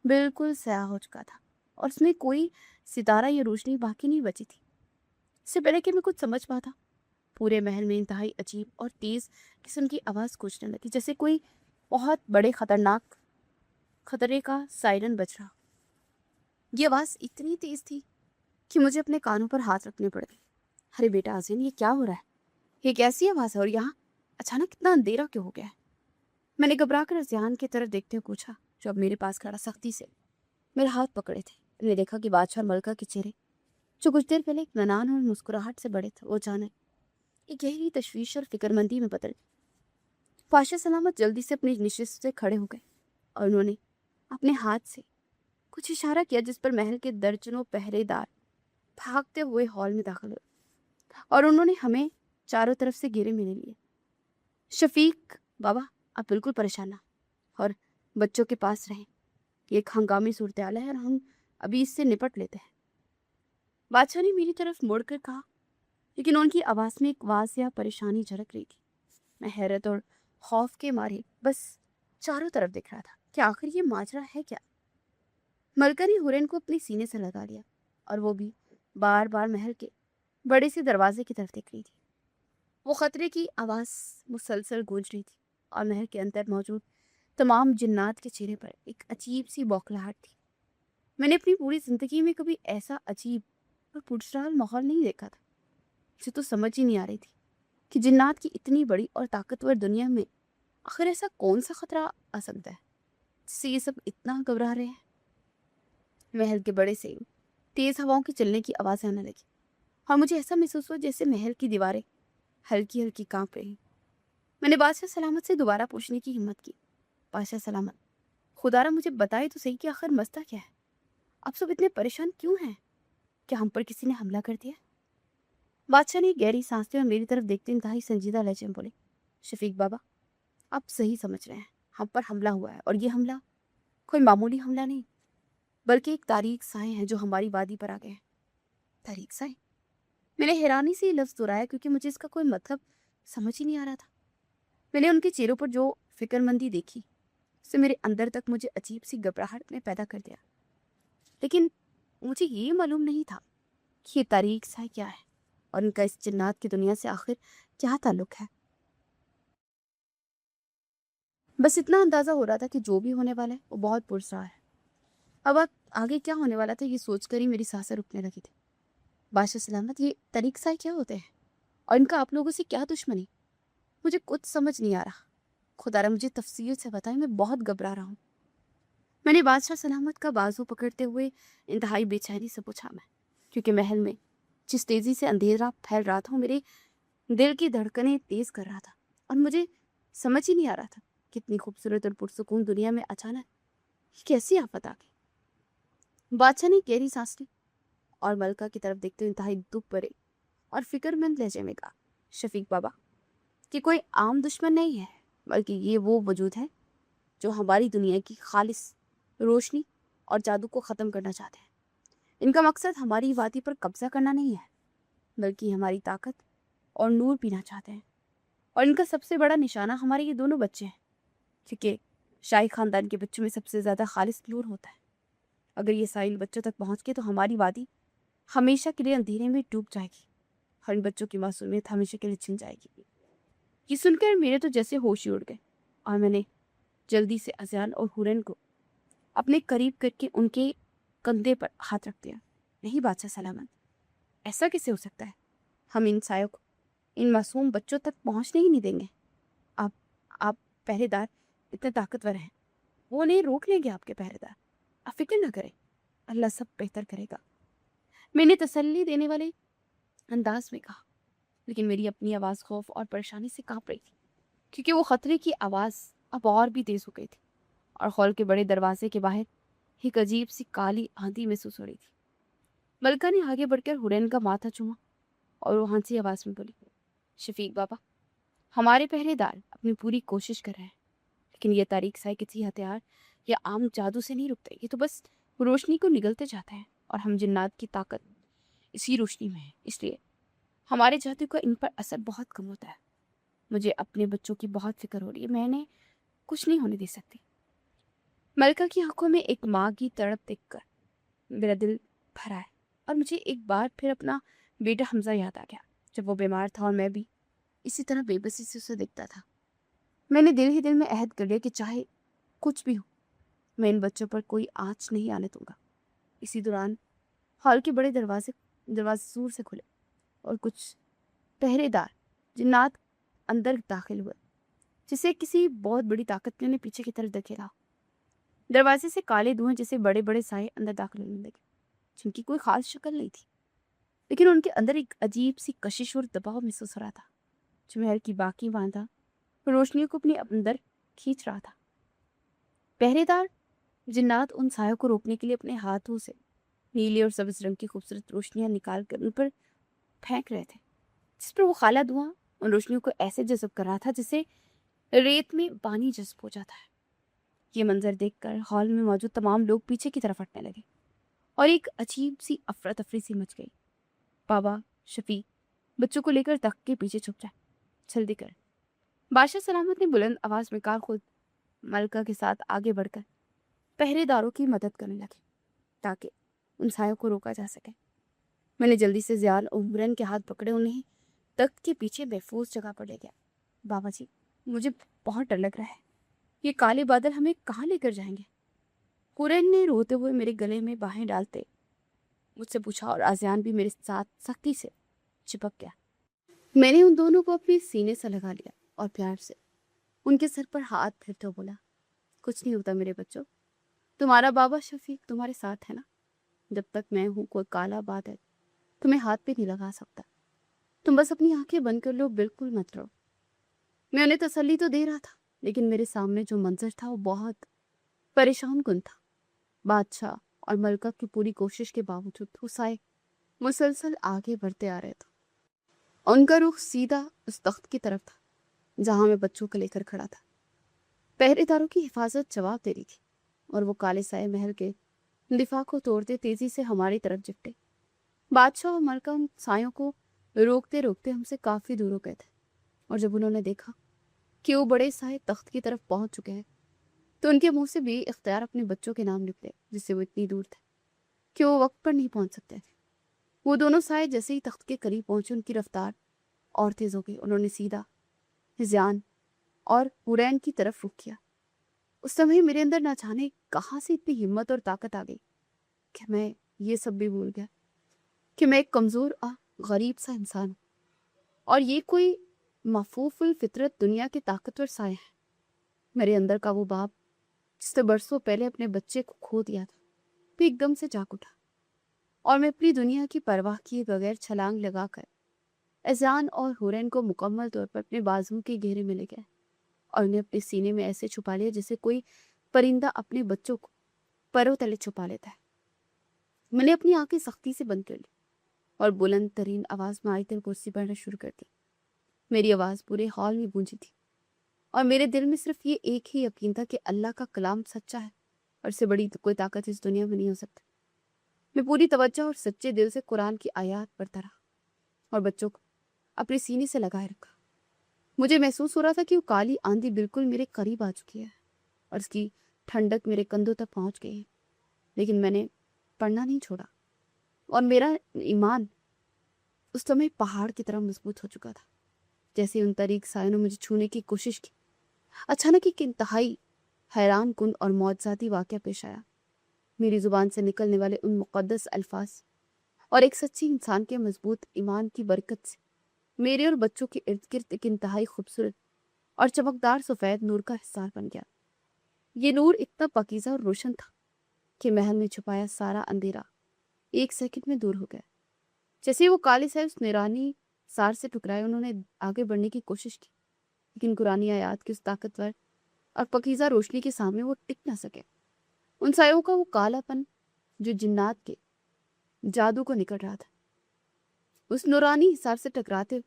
बिल्कुल स्याह हो चुका था, और उसमें कोई सितारा या रोशनी बाकी नहीं बची थी। इससे पहले कि मैं कुछ समझ पाता, पूरे महल में इंतहाई अजीब और तेज किस्म की आवाज़ गूंजने लगी, जैसे कोई बहुत बड़े खतरनाक खतरे का सायरन बज रहा। ये आवाज़ इतनी तेज थी कि मुझे अपने कानों पर हाथ रखने पड़ गए। अरे बेटा आज़ीन, ये क्या हो रहा है? ये कैसी आवाज़ है, और यहाँ अचानक इतना अंधेरा क्यों हो गया है? मैंने घबरा कर अज़ियान की तरफ देखते हुए पूछा, जो अब मेरे पास खड़ा सख्ती से मेरे हाथ पकड़े थे। मैंने देखा कि बादशाह और मलका के चेहरे, जो कुछ देर पहले इत्मीनान और मुस्कुराहट से बड़े थे, वो अचानक एक गहरी तशवीश और फिक्रमंदी में बदल। बादशाह सलामत जल्दी से अपनी नशिस्त से खड़े हो गए, और उन्होंने अपने हाथ से कुछ इशारा किया जिस पर महल के दर्जनों पहरेदार भागते हुए हॉल में दाखिल हुए, और उन्होंने हमें चारों तरफ से घेरे में ले लिए। शफीक बाबा, आप बिल्कुल परेशान ना और बच्चों के पास रहें। ये एक हंगामी सूरत हाल है और हम अभी इससे निपट लेते हैं। बादशाह ने मेरी तरफ मुड़कर कहा, लेकिन उनकी आवाज़ में एक वाज़िया परेशानी झलक रही थी। मैं हैरत और खौफ के मारे बस चारों तरफ देख रहा था कि आखिर ये माजरा है क्या। मलका ने हुरैन को अपने सीने से लगा लिया, और वो भी बार बार महल के बड़े से दरवाजे की तरफ देख रही थी। वो खतरे की आवाज़ मुसलसल गूंज रही थी, और महल के अंदर मौजूद तमाम जिन्नात के चेहरे पर एक अजीब सी बौखलाहट थी। मैंने अपनी पूरी ज़िंदगी में कभी ऐसा अजीब और पुरस्कार माहौल नहीं देखा था। मुझे तो समझ ही नहीं आ रही थी कि जिन्नात की इतनी बड़ी और ताकतवर दुनिया में आखिर ऐसा कौन सा खतरा आ सकता है जिससे ये सब इतना घबरा रहे हैं। महल के बड़े से तेज हवाओं की चलने की आवाज़ें आने लगी, और मुझे ऐसा महसूस हुआ जैसे महल की दीवारें हल्की हल्की कांप रही। मैंने बादशाह सलामत से दोबारा पूछने की हिम्मत की, बादशाह सलामत, खुदारा मुझे बताए तो सही कि आखिर मसला क्या है? आप सब इतने परेशान क्यों हैं? क्या हम पर किसी ने हमला कर दिया? बादशाह ने गहरी सांस ली और मेरी तरफ देखते इंतहाई संजीदा लहजे में बोले, शफीक बाबा, आप सही समझ रहे हैं। हम पर हमला हुआ है, और ये हमला कोई मामूली हमला नहीं, बल्कि एक तारीख साए हैं जो हमारी वादी पर आ गए हैं। तारीख साए? मैंने हैरानी से ये लफ्ज़ दोहराया, क्योंकि मुझे इसका कोई मतलब समझ ही नहीं आ रहा था। मैंने उनके चेहरों पर जो फिक्रमंदी देखी, उससे मेरे अंदर तक मुझे अजीब सी घबराहट ने पैदा कर दिया। लेकिन मुझे ये मालूम नहीं था कि ये तारीख साए क्या है, और इनका इस जिन्नात की दुनिया से आखिर क्या ताल्लुक है। बस इतना अंदाज़ा हो रहा था कि जो भी होने वाला है वो बहुत पुरसा है। अब आगे क्या होने वाला था ये सोचकर ही मेरी सांसें रुकने लगी थी। बादशाह सलामत, ये तारीख साए क्या होते हैं, और इनका आप लोगों से क्या दुश्मनी? मुझे कुछ समझ नहीं आ रहा। खुदारा मुझे तफसील से बताएं, मैं बहुत घबरा रहा हूँ। मैंने बादशाह सलामत का बाजू पकड़ते हुए इंतहाई बेचैनी से पूछा, मैं क्योंकि महल में जिस तेज़ी से अंधेरा फैल रहा था वो मेरे दिल की धड़कनें तेज़ कर रहा था, और मुझे समझ ही नहीं आ रहा था कितनी खूबसूरत और पुरसुकून दुनिया में अचानक ये कैसी आफत आ गई। बादशाह ने गहरी सांस ली और मलका की तरफ देखते हुए इंतहाई दुख भरे और फिक्रमंद लहजे में कहा, शफीक बाबा, कि कोई आम दुश्मन नहीं है, बल्कि ये वो वजूद है जो हमारी दुनिया की खालिस रोशनी और जादू को ख़त्म करना चाहते हैं। इनका मकसद हमारी वादी पर कब्जा करना नहीं है, बल्कि हमारी ताकत और नूर पीना चाहते हैं। और इनका सबसे बड़ा निशाना हमारे ये दोनों बच्चे हैं, क्योंकि शाही ख़ानदान के बच्चों में सबसे ज़्यादा खालिस नूर होता है। अगर ये साइल बच्चों तक पहुँच के तो हमारी वादी हमेशा के लिए अंधेरे में डूब जाएगी, और इन बच्चों की मासूमियत हमेशा के लिए छिन जाएगी। ये सुनकर मेरे तो जैसे होश ही उड़ गए, और मैंने जल्दी से अज़ियान और हुरैन को अपने करीब करके उनके कंधे पर हाथ रख दिया। नहीं बादशाह सलामत, ऐसा कैसे हो सकता है? हम इन सायों को, इन मासूम बच्चों तक पहुंचने ही नहीं देंगे। आप आप पहरेदार इतने ताकतवर हैं, वो उन्हें रोक लेंगे। आपके पहरेदार, आप फिक्र ना करें, अल्लाह सब बेहतर करेगा। मैंने तसल्ली देने वाले अंदाज में कहा, लेकिन मेरी अपनी आवाज़ खौफ और परेशानी से कांप रही थी, क्योंकि वो खतरे की आवाज़ अब और भी तेज़ हो गई थी और हॉल के बड़े दरवाजे के बाहर एक अजीब सी काली आंधी महसूस हो रही थी। मलका ने आगे बढ़कर हुरैन का माथा चूमा और रूहानी आवाज़ में बोली, शफीक बाबा, हमारे पहरेदार अपनी पूरी कोशिश कर रहे हैं, लेकिन ये तारीख साए किसी हथियार या आम जादू से नहीं रुकते। ये तो बस रोशनी को निगलते जाते हैं और हम जिन्नात की ताकत इसी रोशनी में है, इसलिए हमारे जादू का इन पर असर बहुत कम होता है। मुझे अपने बच्चों की बहुत फिक्र हो रही है, मैंने कुछ नहीं होने दे सकती। मलका की आंखों में एक माँ की तड़प देखकर मेरा दिल भरा है और मुझे एक बार फिर अपना बेटा हमजा याद आ गया, जब वो बीमार था और मैं भी इसी तरह बेबसी से उसे देखता था। मैंने दिल ही दिल में अहद कर लिया कि चाहे कुछ भी हो, मैं इन बच्चों पर कोई आँच नहीं आने दूंगा। इसी दौरान हॉल के बड़े दरवाजे दरवाजे जोर से खुले और कुछ पहरेदार जिन्नात अंदर दाखिल हुए, जिसे किसी बहुत बड़ी ताकत ने पीछे की तरफ धकेला। दरवाजे से काले धुएं जैसे बड़े बड़े साए अंदर दाखिल होने लगे, जिनकी कोई खास शक्ल नहीं थी, लेकिन उनके अंदर एक अजीब सी कशिश और दबाव महसूस हो रहा था, जो महल की बाकी बांधा रोशनियों को अपने अंदर खींच रहा था। पहरेदार जिन्नात उन सायों को रोकने के लिए अपने हाथों से नीले और सब्ज रंग की खूबसूरत रोशनियां निकाल कर उन पर फेंक रहे थे, जिस पर वो काला धुआं उन रोशनियों को ऐसे जज़ब कर रहा था जैसे रेत में पानी जज़ब हो जाता है। ये मंजर देखकर हॉल में मौजूद तमाम लोग पीछे की तरफ हटने लगे और एक अजीब सी अफरा तफरी सी मच गई। बाबा, शफीक, बच्चों को लेकर तख्त के पीछे छुप जाए, जल्दी कर। बादशाह सलामत ने बुलंद आवाज में कहा। खुद मलका के साथ आगे बढ़कर पहरेदारों की मदद करने लगे ताकि उन सायों को रोका जा सके। मैंने जल्दी से ज़ियान और हुरैन के हाथ पकड़े, उन्हें तख्त के पीछे महफूज जगह पर ले गया। बाबा जी, मुझे बहुत डर लग रहा है, ये काले बादल हमें कहाँ लेकर जाएंगे? हुरैन ने रोते हुए मेरे गले में बाहें डालते मुझसे पूछा और आज़ियान भी मेरे साथ सख्ती से चिपक गया। मैंने उन दोनों को अपने सीने से लगा लिया और प्यार से उनके सर पर हाथ फेरते हुए बोला, कुछ नहीं होता मेरे बच्चों, तुम्हारा बाबा शफीक तुम्हारे साथ है ना। जब तक मैं हूँ कोई काला बादल तुम्हें हाथ पे नहीं लगा सकता। तुम बस अपनी आंखें बंद कर लो, बिल्कुल मत रो। मैं उन्हें तसल्ली तो दे रहा था, लेकिन मेरे सामने जो मंजर था वो बहुत परेशान कुन था। बादशाह और मलका की पूरी कोशिश के बावजूद वो साए मुसलसल आगे बढ़ते आ रहे थे। उनका रुख सीधा उस तख्त की तरफ था जहां मैं बच्चों को लेकर खड़ा था। पहरेदारों की हिफाजत जवाब दे रही थी और वो काले साए महल के दिफा को तोड़ते तेजी से हमारी तरफ झपटे। बादशाह और मलका उन सायों को रोकते रोकते हमसे काफी दूर हो गए थे और जब उन्होंने देखा कि वो बड़े साए तख्त की तरफ पहुंच चुके हैं तो उनके मुंह से भी इख्तियार अपने बच्चों के नाम निकले, जिससे वो इतनी दूर थे कि वो वक्त पर नहीं पहुंच सकते थे। वो दोनों साए जैसे ही तख्त के करीब पहुंचे, उनकी रफ्तार और तेज हो गई। उन्होंने सीधा ज़ियान और हुरैन की तरफ रुख किया। उस समय मेरे अंदर ना जाने कहाँ से इतनी हिम्मत और ताकत आ गई कि मैं ये सब भी भूल गया कि मैं एक कमज़ोर और गरीब सा इंसान हूँ और ये कोई मफूफुल फितरत दुनिया के ताकतवर साए हैं। मेरे अंदर का वो बाप जिसने बरसों पहले अपने बच्चे को खो दिया था, वो एकदम से जाग उठा और मैं अपनी दुनिया की परवाह किए बगैर छलांग लगाकर अज़ान और हुरैन को मुकम्मल तौर पर अपने बाजुओं के घेरे में ले गया और उन्हें अपने सीने में ऐसे छुपा लिया जैसे कोई परिंदा अपने बच्चों को परों तले छुपा लेता है। मैंने अपनी आंखें सख्ती से बंद कर ली और बुलंद तरीन आवाज में आयतल कुर्सी पढ़ना शुरू कर दी। मेरी आवाज पूरे हॉल में गूंजी थी और मेरे दिल में सिर्फ ये एक ही यकीन था कि अल्लाह का कलाम सच्चा है और इससे बड़ी कोई ताकत इस दुनिया में नहीं हो सकती। मैं पूरी तवज्जो और सच्चे दिल से कुरान की आयत पढ़ता रहा और बच्चों को अपने सीने से लगाए रखा। मुझे महसूस हो रहा था कि वो काली आंधी बिल्कुल मेरे करीब आ चुकी है और इसकी ठंडक मेरे कंधों तक पहुंच गई है, लेकिन मैंने पढ़ना नहीं छोड़ा और मेरा ईमान उस समय पहाड़ की तरह मजबूत हो चुका था। जैसे उन तरीक सायों ने मुझे छूने की कोशिश की, अचानक एक इंतहाई حیران کن اور موجزاتی واقعہ پیش آیا۔ میری زبان سے نکلنے والے ان مقدس الفاظ اور ایک سچی انسان کے مضبوط ایمان کی برکت سے میرے اور بچوں کے ارد گرد ایک انتہائی خوبصورت اور چمکدار سفید نور کا حصار بن گیا۔ یہ نور اتنا پاکیزہ اور روشن تھا کہ محل میں چھپایا سارا اندھیرا ایک سیکنڈ میں دور ہو گیا۔ جیسے وہ کالے سے اس نورانی سار سے ٹکرائے، انہوں نے آگے بڑھنے کی کوشش کی، لیکن قرآنی آیات کی اس طاقتور اور پاکیزہ روشنی کے سامنے وہ ٹک نہ سکے۔ ان سایوں کا وہ کالا پن جو جنات کے جادو کو نکل رہا تھا، اس نورانی حصار سے ٹکراتے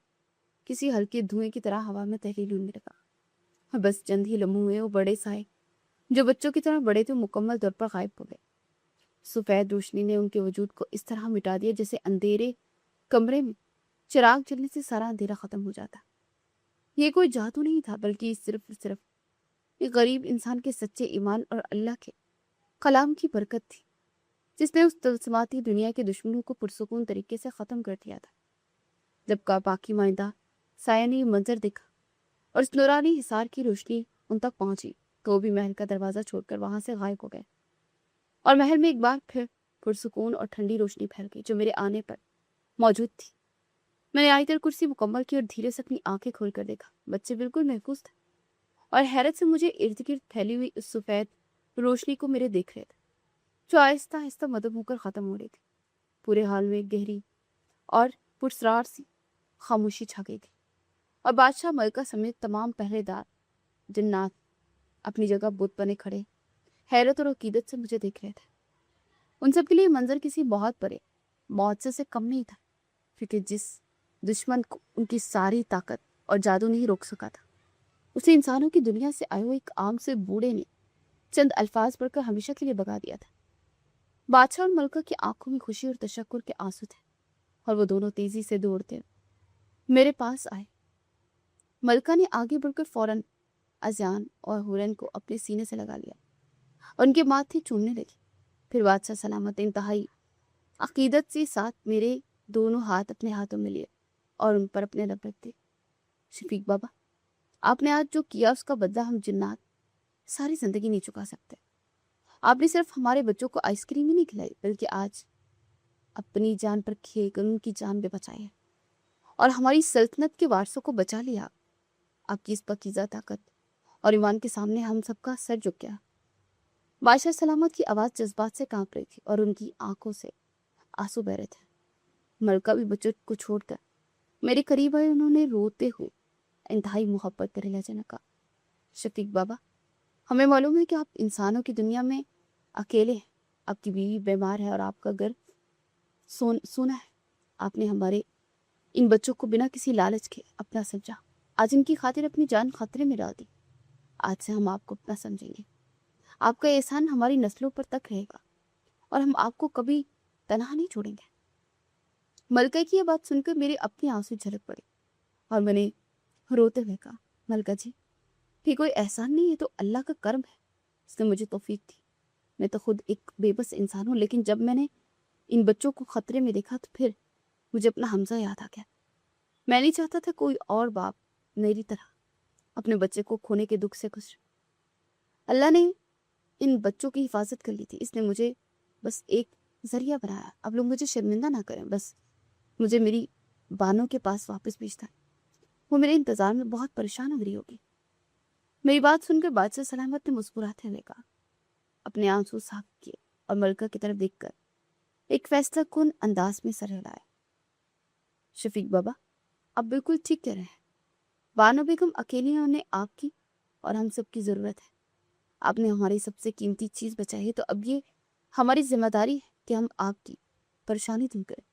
کسی ہلکے دھوئیں کی طرح ہوا میں تحلیل ہونے لگا۔ بس چند ہی لمحوں میں وہ بڑے سائے جو بچوں کی طرح بڑے تھے مکمل طور پر غائب ہو گئے۔ سفید روشنی نے ان کے وجود کو اس طرح مٹا دیا جیسے اندھیرے کمرے میں چراغ جلنے سے سارا اندھیرا ختم ہو جاتا۔ یہ کوئی جادو نہیں تھا، بلکہ صرف ایک غریب انسان کے سچے ایمان اور اللہ کے کلام کی برکت تھی، جس نے اس طلسماتی دنیا کے دشمنوں کو پرسکون طریقے سے ختم کر دیا تھا۔ جب کا باقی مائندہ سایہ نے یہ منظر دیکھا اور اس نورانی حصار کی روشنی ان تک پہنچی تو وہ بھی محل کا دروازہ چھوڑ کر وہاں سے غائب ہو گئے، اور محل میں ایک بار پھر پرسکون اور ٹھنڈی روشنی پھیل گئی جو میرے آنے پر موجود تھی۔ میں نے آیت الکرسی مکمل کی اور دھیرے سے اپنی آنکھیں کھول کر دیکھا۔ بچے بالکل محفوظ تھے اور حیرت سے مجھے ارد گرد پھیلی ہوئی اس سفید روشنی کو میرے دیکھ رہے تھے جو آہستہ آہستہ مدھم ہو کر ختم ہو رہی تھی۔ پورے حال میں ایک گہری اور پرسرار سی خاموشی چھا گئی تھی، اور بادشاہ ملکہ سمیت تمام پہرے دار جنات اپنی جگہ بت بنے کھڑے حیرت اور عقیدت سے مجھے دیکھ رہے تھے۔ ان سب کے لیے منظر کسی بہت بڑے معجزے سے کم نہیں تھا، کیونکہ جس دشمن کو ان کی ساری طاقت اور جادو نہیں روک سکا تھا، اسے انسانوں کی دنیا سے آئے ہوئے ایک عام سے بوڑھے نے چند الفاظ پڑھ کر ہمیشہ کے لیے بگا دیا تھا۔ بادشاہ اور ملکہ کی آنکھوں میں خوشی اور تشکر کے آنسو تھے، اور وہ دونوں تیزی سے دوڑتے میرے پاس آئے۔ ملکہ نے آگے بڑھ کر فوراً اذیان اور ہورن کو اپنے سینے سے لگا لیا اور ان کے ماتھے چومنے لگی۔ پھر بادشاہ سلامت انتہائی عقیدت سے ساتھ میرے دونوں ہاتھ اپنے ہاتھوں میں لیے اور ان پر اپنے لب رکھ دیے۔ شفیق بابا، آپ نے آج جو کیا اس کا بدلہ ہم جنات ساری زندگی نہیں چکا سکتے۔ آپ نے صرف ہمارے بچوں کو آئس کریم ہی نہیں کھلائی، بلکہ آج اپنی جان پر کھیل کر ان کی جان بھی بچائی ہے، اور ہماری سلطنت کے وارثوں کو بچا لیا۔ آپ کی اس پاکیزہ طاقت اور ایمان کے سامنے ہم سب کا سر جھک گیا۔ بادشاہ سلامت کی آواز جذبات سے کانپ رہی تھی اور ان کی آنکھوں سے آنسو بہ رہے تھے۔ ملکہ بھی بچوں کو چھوڑ کر میرے قریب آئے۔ انہوں نے روتے ہوئے انتہائی محبت کرے لہجے میں کہا، شفیق بابا، ہمیں معلوم ہے کہ آپ انسانوں کی دنیا میں اکیلے ہیں، آپ کی بیوی بیمار ہے اور آپ کا گھر سونا ہے۔ آپ نے ہمارے ان بچوں کو بنا کسی لالچ کے اپنا سمجھا، آج ان کی خاطر اپنی جان خطرے میں ڈال دی۔ آج سے ہم آپ کو اپنا سمجھیں گے۔ آپ کا احسان ہماری نسلوں پر تک رہے گا، اور ہم آپ کو کبھی تنہا نہیں چھوڑیں گے۔ ملکہ کی یہ بات سن کر میرے اپنے آنسو جھلک پڑے، اور میں نے روتے ہوئے کہا، ملکہ جی، یہ کوئی احسان نہیں ہے، تو اللہ کا کرم ہے، اس نے مجھے توفیق دی۔ میں تو خود ایک بے بس انسان ہوں، لیکن جب میں نے ان بچوں کو خطرے میں دیکھا تو پھر مجھے اپنا حمزہ یاد آ گیا۔ میں نہیں چاہتا تھا کوئی اور باپ میری طرح اپنے بچے کو کھونے کے دکھ سے گزرے۔ اللہ نے ان بچوں کی حفاظت کر لی تھی، اس نے مجھے بس ایک ذریعہ بنایا۔ اب لوگ مجھے شرمندہ نہ کریں، بس مجھے میری بانوں کے پاس واپس بھیجتا ہے، وہ میرے انتظار میں بہت پریشان ہو رہی ہوگی۔ میری بات سن کر بادشاہ سلامت نے مسکراتے ہوئے کہا، اپنے آنسو صاف کیے اور ملکہ کی طرف دیکھ کر ایک فیصلہ کن انداز میں سر ہلایا، شفیق بابا، آپ بالکل ٹھیک کہہ رہے ہیں۔ بانو بیگم اکیلی ہیں، انہیں آپ کی اور ہم سب کی ضرورت ہے۔ آپ نے ہماری سب سے قیمتی چیز بچائی ہے، تو اب یہ ہماری ذمہ داری ہے کہ ہم آپ کی پریشانی دور کریں۔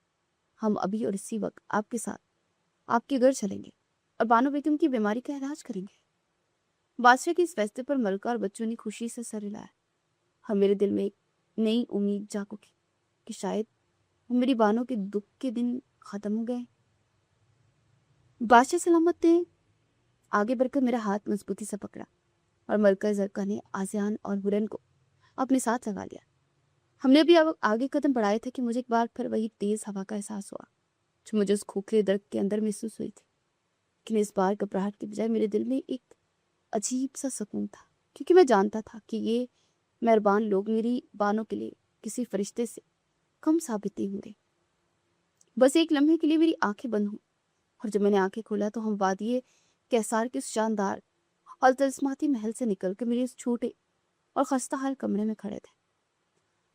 ہم ابھی اور اسی وقت آپ کے ساتھ آپ کے گھر چلیں گے اور بانو بیگم کی بیماری کا علاج کریں گے۔ بادشاہ کے اس فیصلے پر ملکہ اور بچوں نے خوشی سے سر ہلایا، اور میرے دل میں ایک نئی امید جاگ اٹھی کہ شاید میری بانوں کے دکھ کے دن ختم ہو گئے۔ بادشاہ سلامت نے آگے بڑھ کر میرا ہاتھ مضبوطی سے پکڑا، اور ملکہ زرکا نے آزیان اور ہورن کو اپنے ساتھ لگا لیا۔ ہم نے ابھی آگے قدم بڑھائے تھے کہ مجھے ایک بار پھر وہی تیز ہوا کا احساس ہوا جو مجھے اس کھوکھلے درخت کے اندر محسوس ہوئی تھی، لیکن اس بار گھبراہٹ کے بجائے میرے دل میں ایک عجیب سا سکون تھا، کیونکہ میں جانتا تھا کہ یہ مہربان لوگ میری بانوں کے لیے کسی فرشتے سے کم ثابت نہیں ہوں گے۔ بس ایک لمحے کے لیے میری آنکھیں بند ہوں، اور جب میں نے آنکھیں کھولا تو ہم وادی کیسار کے اس شاندار اور طلسماتی محل سے نکل کے میرے اس چھوٹے اور خستہ حال کمرے میں کھڑے تھے۔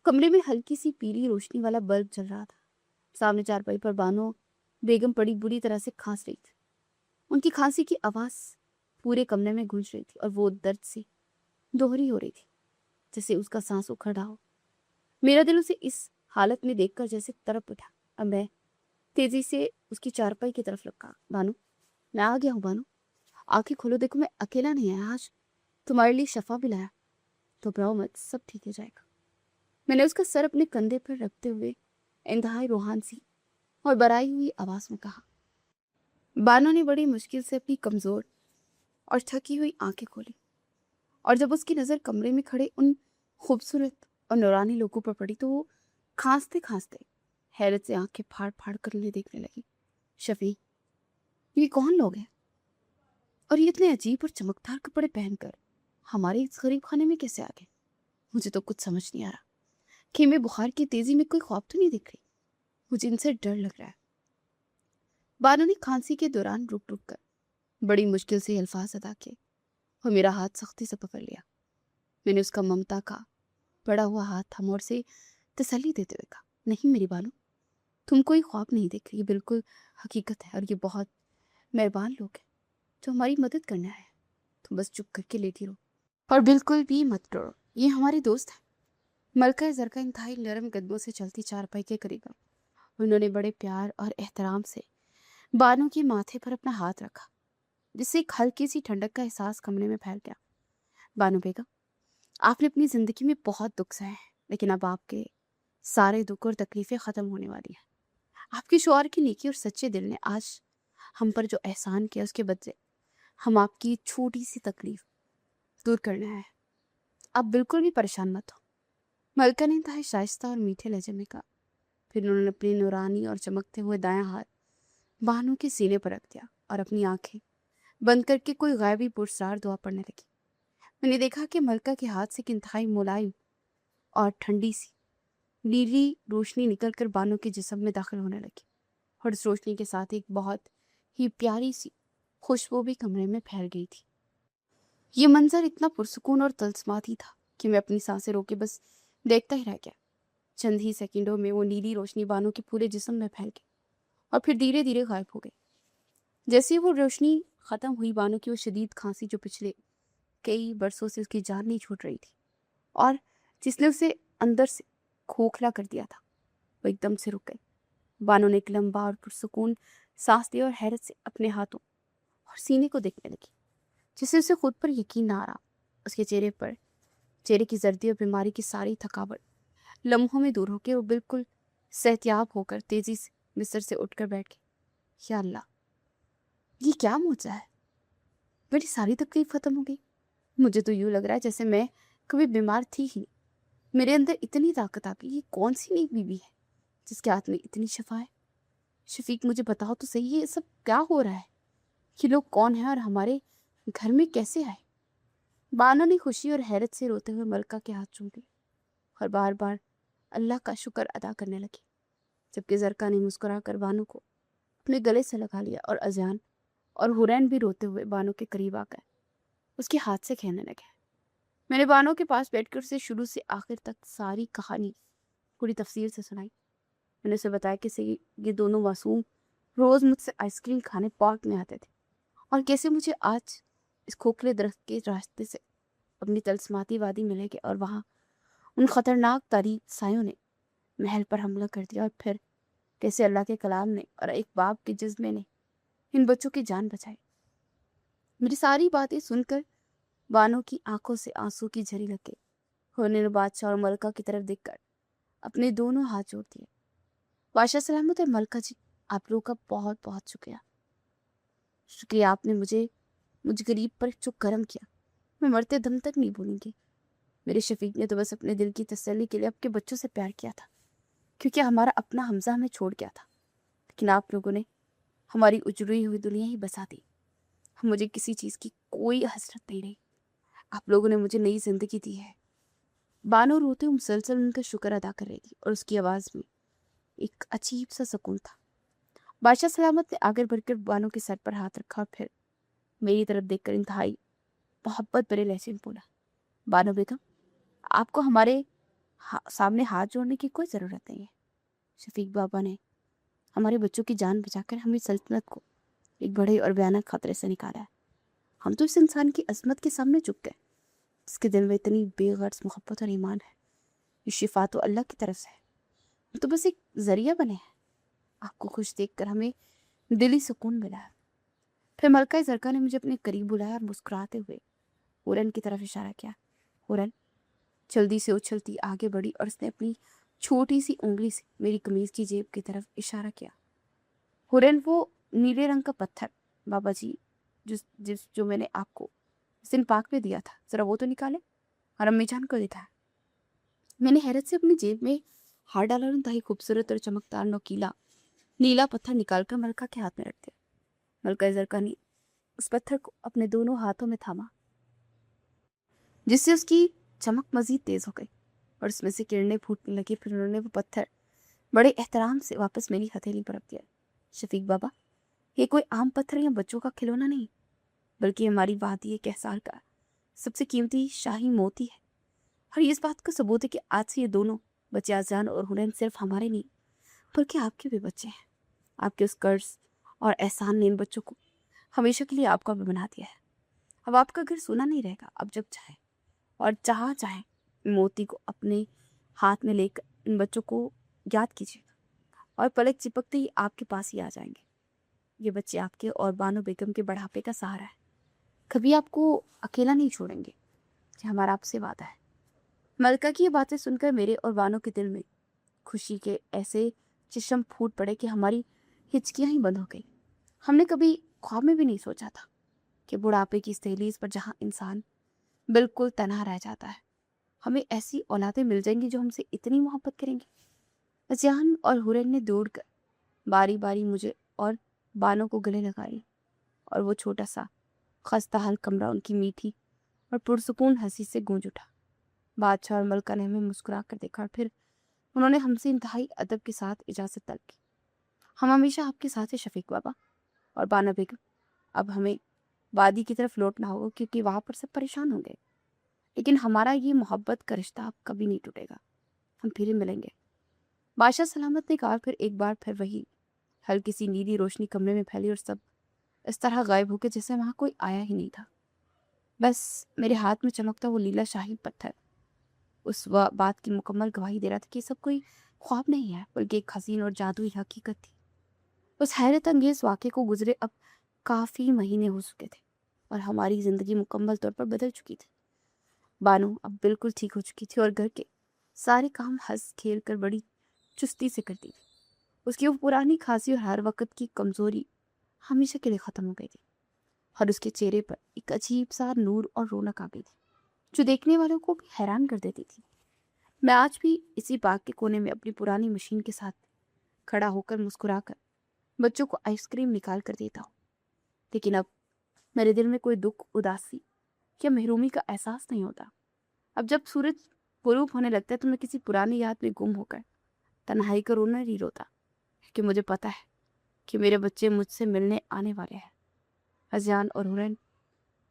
کمرے میں ہلکی سی پیلی روشنی والا بلب جل رہا تھا۔ سامنے چارپائی پر بانو بیگم بڑی بری طرح سے کھانس رہی تھی۔ ان کی کھانسی کی آواز پورے کمرے میں گونج رہی تھی، اور وہ درد سے دوہری ہو رہی تھی، جیسے اس کا سانس اکھڑ رہا ہو۔ میرا دل اسے اس حالت میں دیکھ کر جیسے تڑپ اٹھا۔ اب میں تیزی سے اس کی چارپائی کی طرف لپکا۔ بانو، میں آ گیا ہوں بانو، آنکھیں کھولو، دیکھو میں اکیلا نہیں آیا، آج تمہارے لیے شفا بھی لایا، تو گھبراؤ مت، سب ٹھیک ہو جائے گا۔ میں نے اس کا سر اپنے کندھے پر رکھتے ہوئے انتہائی روحان سی اور برائی ہوئی آواز میں کہا۔ بانو نے بڑی مشکل سے اپنی کمزور اور تھکی ہوئی آنکھیں کھولی، اور جب اس کی نظر کمرے میں کھڑے ان خوبصورت اور نورانی لوگوں پر پڑی تو وہ کھانستے کھانستے حیرت سے آنکھیں پھاڑ پھاڑ کر انہیں دیکھنے لگی۔ شفیق، یہ کون لوگ ہیں؟ اور یہ اتنے عجیب اور چمکدار کپڑے پہن کر ہمارے اس غریب خانے میں کیسے آ گئے؟ مجھے تو کچھ سمجھ نہیں آ رہا۔ خیمے بخار کی تیزی میں کوئی خواب تو نہیں دکھ رہی؟ مجھے ان سے ڈر لگ رہا ہے۔ بانو نے کھانسی کے دوران رک رک کر بڑی مشکل سے الفاظ ادا کیے اور میرا ہاتھ سختی سے پکڑ لیا۔ میں نے اس کا ممتا کا بڑا ہوا ہاتھ تھام اور اسے تسلی دیتے ہوئے کہا، نہیں میری بانو، تم کوئی خواب نہیں دیکھ رہی، یہ بالکل حقیقت ہے، اور یہ بہت مہربان لوگ ہیں جو ہماری مدد کرنے آئے ہیں۔ تم بس چپ کر کے لیٹی رہو اور بالکل بھی مت ڈرو، یہ ہمارے دوست ہیں۔ ملکہ زرکا انتہائی نرم قدموں سے چلتی چارپائی کے قریب آئی۔ انہوں نے بڑے پیار اور احترام سے بانو کے ماتھے پر اپنا ہاتھ رکھا، جس سے ایک ہلکی سی ٹھنڈک کا احساس کمرے میں پھیل گیا۔ بانو بیگم، آپ نے اپنی زندگی میں بہت دکھ سہے ہیں، لیکن اب آپ کے سارے دکھ اور تکلیفیں ختم ہونے والی ہیں۔ آپ کے شوہر کی نیکی اور سچے دل نے آج ہم پر جو احسان کیا، اس کے بدلے ہم آپ کی چھوٹی سی تکلیف دور کرنے آئے ہیں۔ آپ بالکل بھی پریشان مت ہو، ملکہ نے انتہائی شائستہ اور میٹھے لہجے میں کہا۔ پھر انہوں نے اپنی نورانی اور چمکتے ہوئے دایاں ہاتھ بانو کے سینے پر رکھ دیا اور اپنی آنکھیں بند کر کے کوئی غائبی پرسرار دعا پڑھنے لگی۔ میں نے دیکھا کہ ملکہ کے ہاتھ سے ایک انتہائی ملائم اور ٹھنڈی سی نیلی روشنی نکل کر بانو کے جسم میں داخل ہونے لگی، اور اس روشنی کے ساتھ ایک بہت ہی پیاری سی خوشبو بھی کمرے میں پھیل گئی تھی۔ یہ منظر اتنا پرسکون اور طلسماتی تھا کہ میں اپنی سانسیں روکے بس دیکھتا ہی رہ گیا۔ چند ہی سیکنڈوں میں وہ نیلی روشنی بانو کے پورے جسم میں پھیل گئی اور پھر دھیرے دھیرے غائب ہو گئی۔ جیسے وہ روشنی ختم ہوئی، بانو کی وہ شدید کھانسی جو پچھلے کئی برسوں سے اس کی جان نہیں چھوٹ رہی تھی اور جس نے اسے اندر سے کھوکھلا کر دیا تھا، وہ ایک دم سے رک گئی۔ بانو نے ایک لمبا اور پرسکون سانس لیا اور حیرت سے اپنے ہاتھوں اور سینے کو دیکھنے لگی، جسے اسے خود پر یقین نہ آ رہا۔ اس کے چہرے کی زردی اور بیماری کی ساری تھکاوٹ لمحوں میں دور ہو کے وہ بالکل صحتیاب ہو کر تیزی سے بستر سے اٹھ کر بیٹھ گئی۔ یا اللہ، یہ کیا معجزہ ہے؟ میری ساری تکلیف ختم ہو گئی۔ مجھے تو یوں لگ رہا ہے جیسے میں کبھی بیمار تھی ہی نہیں۔ میرے اندر اتنی طاقت آ گئی۔ یہ کون سی نیک بیوی ہے جس کے ہاتھ میں اتنی شفا ہے؟ شفیق، مجھے بتاؤ تو صحیح، یہ سب کیا ہو رہا ہے؟ یہ لوگ کون ہیں اور ہمارے گھر میں کیسے آئے؟ بانو نے خوشی اور حیرت سے روتے ہوئے ملکہ کے ہاتھ چوم لیے اور بار بار اللہ کا شکر ادا کرنے لگی، جبکہ زرکا نے مسکرا کر بانو کو اپنے گلے سے لگا لیا، اور اذیان اور حورین بھی روتے ہوئے بانو کے قریب آ گئے، اس کے ہاتھ سے کھیلنے لگے۔ میں نے بانو کے پاس بیٹھ کر اسے شروع سے آخر تک ساری کہانی پوری تفصیل سے سنائی۔ میں نے اسے بتایا کہ یہ دونوں معصوم روز مجھ سے آئس کریم کھانے پارک میں آتے تھے، اور کیسے مجھے آج اس کھوکھلے درخت کے راستے سے اپنی طلسماتی وادی ملے گی، اور وہاں ان خطرناک تاریک سایوں نے محل پر حملہ کر دیا، اور پھر کیسے اللہ کے کلام نے اور ایک باپ کے جذبے نے ان بچوں کی جان بچائی۔ میری ساری باتیں سن کر بانو کی آنکھوں سے آنسو کی جھری لگ گئی۔ انہوں نے بادشاہ اور ملکہ کی طرف دیکھ کر اپنے دونوں ہاتھ جوڑ دیے۔ بادشاہ سلامت اور ملکہ جی، آپ لوگوں کا بہت بہت شکریہ، آپ نے مجھے غریب پر جو کرم کیا، میں مرتے دم تک نہیں بھولوں گی۔ میرے شفیق نے تو بس اپنے دل کی تسلی کے لیے آپ کے بچوں سے پیار کیا تھا، کیونکہ ہمارا اپنا حمزہ ہمیں چھوڑ گیا تھا، لیکن آپ لوگوں نے ہماری اجڑی ہوئی دنیا ہی بسا دی۔ مجھے کسی چیز کی کوئی حسرت نہیں رہی۔ आप लोगों ने मुझे नई जिंदगी दी है। बानो रोते हुए मुसलसल उनका शुक्र अदा कर रही थी और उसकी आवाज में एक अजीब सा सुकून था। बादशाह सलामत ने आगे बढ़कर बानो के सर पर हाथ रखा और फिर मेरी तरफ देखकर इंतहाई मोहब्बत भरे लहजे में बोला, बानो बेगम, आपको हमारे सामने हाथ जोड़ने की कोई ज़रूरत नहीं है। शफीक बाबा ने हमारे बच्चों की जान बचाकर हमें सल्तनत को एक बड़े और भयानक खतरे से निकाला है। हम तो इस इंसान की अजमत के सामने झुक गए, जिसके दिल में इतनी बेगर्ज मोहब्बत और ईमान है। ये शिफा तो अल्लाह की तरफ से है, हम तो बस एक जरिया बने हैं। आपको खुश देखकर हमें दिली सुकून मिला है। फिर मलका जरका ने मुझे अपने करीब बुलाया और मुस्कुराते हुए हुरन की तरफ इशारा किया। हुरन जल्दी से उछलती आगे बढ़ी और उसने अपनी छोटी सी उंगली से मेरी कमीज की जेब की तरफ इशारा किया। हुरन, वो नीले रंग का पत्थर बाबा जी जो मैंने आपको उस दिन पार्क में दिया था, जरा वो तो निकाले और अम्मी जान को दिखाया। मैंने हैरत से अपनी जेब में हाथ डाला और इंतहाई खूबसूरत और चमकदार नोकीला नीला पत्थर निकालकर मलका के हाथ में रख दिया। मलका जरका ने उस पत्थर को अपने दोनों हाथों में थामा, जिससे उसकी चमक मजीद तेज हो गई और उसमें से किरणें फूटने लगी। फिर उन्होंने वो पत्थर बड़े एहतराम से वापस मेरी हथेली पर रख दिया। शफीक बाबा, ये कोई आम पत्थर या बच्चों का खिलौना नहीं, बल्कि हमारी वादी कहसार का सबसे कीमती शाही मोती है। और ये इस बात का सबूत है कि आज से ये दोनों बच्चे आजान और हुरैन सिर्फ हमारे नहीं, बल्कि आपके भी बच्चे हैं। आपके उस कर्ज और एहसान ने इन बच्चों को हमेशा के लिए आपका भी बना दिया है। अब आपका घर सोना नहीं रहेगा। अब जब चाहे और जहाँ चाहे मोती को अपने हाथ में लेकर इन बच्चों को याद कीजिएगा और पलक चिपकते ही आपके पास ही आ जाएंगे। ये बच्चे आपके और बानो बेगम के बढ़ापे का सहारा है। कभी आपको अकेला नहीं छोड़ेंगे, ये हमारा आपसे वादा है। मलका की ये बातें सुनकर मेरे और बानो के दिल में खुशी के ऐसे चिशम फूट पड़े कि हमारी हिचकियां ही बंद हो गई। हमने कभी ख्वाब में भी नहीं सोचा था कि बुढ़ापे की इस दहलीज पर जहाँ इंसान बिल्कुल तनहा रह जाता है, हमें ऐसी औलादें मिल जाएंगी जो हमसे इतनी मोहब्बत करेंगी। अज़ियान और हुरैन ने दौड़कर बारी बारी मुझे और बानों को गले लगाई और वो छोटा सा खस्ताहाल कमरा उनकी मीठी और पुरसुकून हंसी से गूंज उठा। बादशाह और मलका ने हमें मुस्कुरा कर देखा और फिर उन्होंने हमसे इंतहाई अदब के साथ इजाज़त तलब की। हम हमेशा आपके साथ हैं शफीक बाबा और बाना बेगम। अब हमें वादी की तरफ लौटना होगा क्योंकि वहाँ पर सब परेशान होंगे, लेकिन हमारा ये मोहब्बत का रिश्ता अब कभी नहीं टूटेगा। हम फिर ही मिलेंगे। बादशाह सलामत ने कहा। फिर एक बार फिर वही हल्की सी नीली रोशनी कमरे में फैली और सब इस तरह गायब हो गए जैसे वहाँ कोई आया ही नहीं था। बस मेरे हाथ में चमकता वो लीला शाही पत्थर उस बात की मुकम्मल गवाही दे रहा था कि सब कोई ख्वाब नहीं है, बल्कि एक हसीन और जादुई हकीकत थी। उस हैरत अंगेज वाक़े को गुजरे अब काफ़ी महीने हो चुके थे और हमारी ज़िंदगी मुकम्मल तौर पर बदल चुकी थी। बानो अब बिल्कुल ठीक हो चुकी थी और घर के सारे काम हंस खेल कर बड़ी चुस्ती से करती थी। उसकी वो पुरानी खांसी और हर वक्त की कमज़ोरी हमेशा के लिए ख़त्म हो गई थी और उसके चेहरे पर एक अजीब सा नूर और रौनक आ गई थी जो देखने वालों को भी हैरान कर देती थी। मैं आज भी इसी बाग के कोने में अपनी पुरानी मशीन के साथ खड़ा होकर मुस्कुराकर बच्चों को आइसक्रीम निकाल कर देता हूँ, लेकिन अब मेरे दिल में कोई दुख, उदासी या महरूमी का एहसास नहीं होता। अब जब सूरज गुरूब होने लगता है तो मैं किसी पुरानी याद में गुम होकर तन्हाई का रोना नहीं रोता, क्योंकि मुझे पता है कि मेरे बच्चे मुझसे मिलने आने वाले हैं। अज़ियान और हुरैन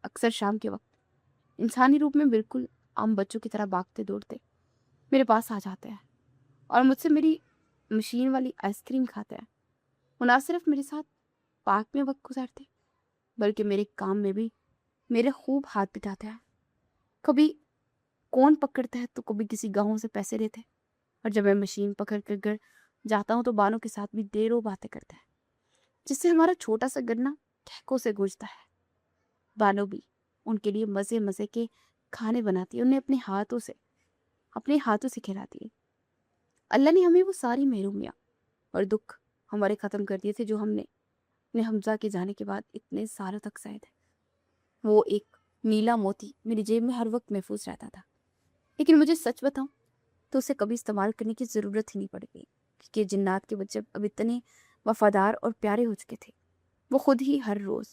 अक्सर शाम के वक्त इंसानी रूप में बिल्कुल आम बच्चों की तरह भागते दौड़ते मेरे पास आ जाते हैं और मुझसे मेरी मशीन वाली आइसक्रीम खाते हैं। वो ना सिर्फ मेरे साथ पार्क में वक्त गुजारते, बल्कि मेरे काम में भी मेरे खूब हाथ बिठाते हैं। कभी कौन पकड़ता है तो कभी किसी गाँव से पैसे लेते हैं, और जब मैं मशीन पकड़ कर घर जाता हूँ तो बानों के साथ भी देरों बातें करते हैं, जिससे हमारा छोटा सा गन्ना ठहकों से गूंजता है। बानो भी उनके लिए मज़े मज़े के खाने बनाती है, उन्हें अपने हाथों से खिलाती है। अल्लाह ने हमें वो सारी महरूमियाँ और दुख हमारे ख़त्म कर दिए थे जो हमने अपने हमजा के जाने के बाद इतने सालों तक सहे थे। वो एक नीला मोती मेरी जेब में हर वक्त महफूज रहता था, लेकिन मुझे सच बताऊं तो उसे कभी इस्तेमाल करने की ज़रूरत ही नहीं पड़ गई, क्योंकि जिन्नात के बच्चे अब इतने वफादार और प्यारे हो चुके थे। वो खुद ही हर रोज़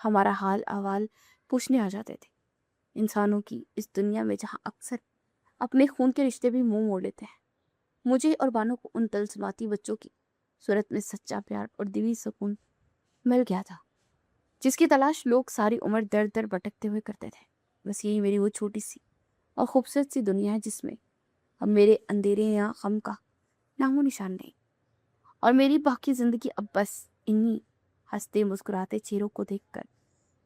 हमारा हाल अहवाल पूछने आ जाते थे। انسانوں کی اس دنیا میں جہاں اکثر اپنے خون کے رشتے بھی منہ موڑ لیتے ہیں، مجھے اور بانو کو ان طلسماتی بچوں کی صورت میں سچا پیار اور دلی سکون مل گیا تھا، جس کی تلاش لوگ ساری عمر در در بھٹکتے ہوئے کرتے تھے۔ بس یہی میری وہ چھوٹی سی اور خوبصورت سی دنیا ہے جس میں اب میرے اندھیرے یا غم کا نام و نشان نہیں، اور میری باقی زندگی اب بس انہی ہنستے مسکراتے چہروں کو دیکھ کر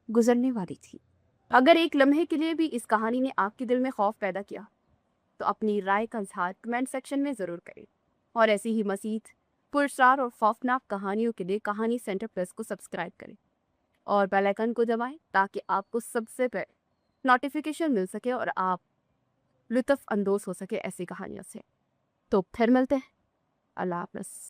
گزرنے والی تھی۔ اگر ایک لمحے کے لیے بھی اس کہانی نے آپ کے دل میں خوف پیدا کیا تو اپنی رائے کا اظہار کمنٹ سیکشن میں ضرور کریں، اور ایسی ہی مزید پراسرار اور خوفناک کہانیوں کے لیے کہانی سینٹر پلس کو سبسکرائب کریں اور بیل آئیکن کو دبائیں تاکہ آپ کو سب سے پہلے نوٹیفیکیشن مل سکے اور آپ لطف اندوز ہو سکے ایسی کہانیوں سے۔ تو پھر ملتے ہیں، اللہ حافظ۔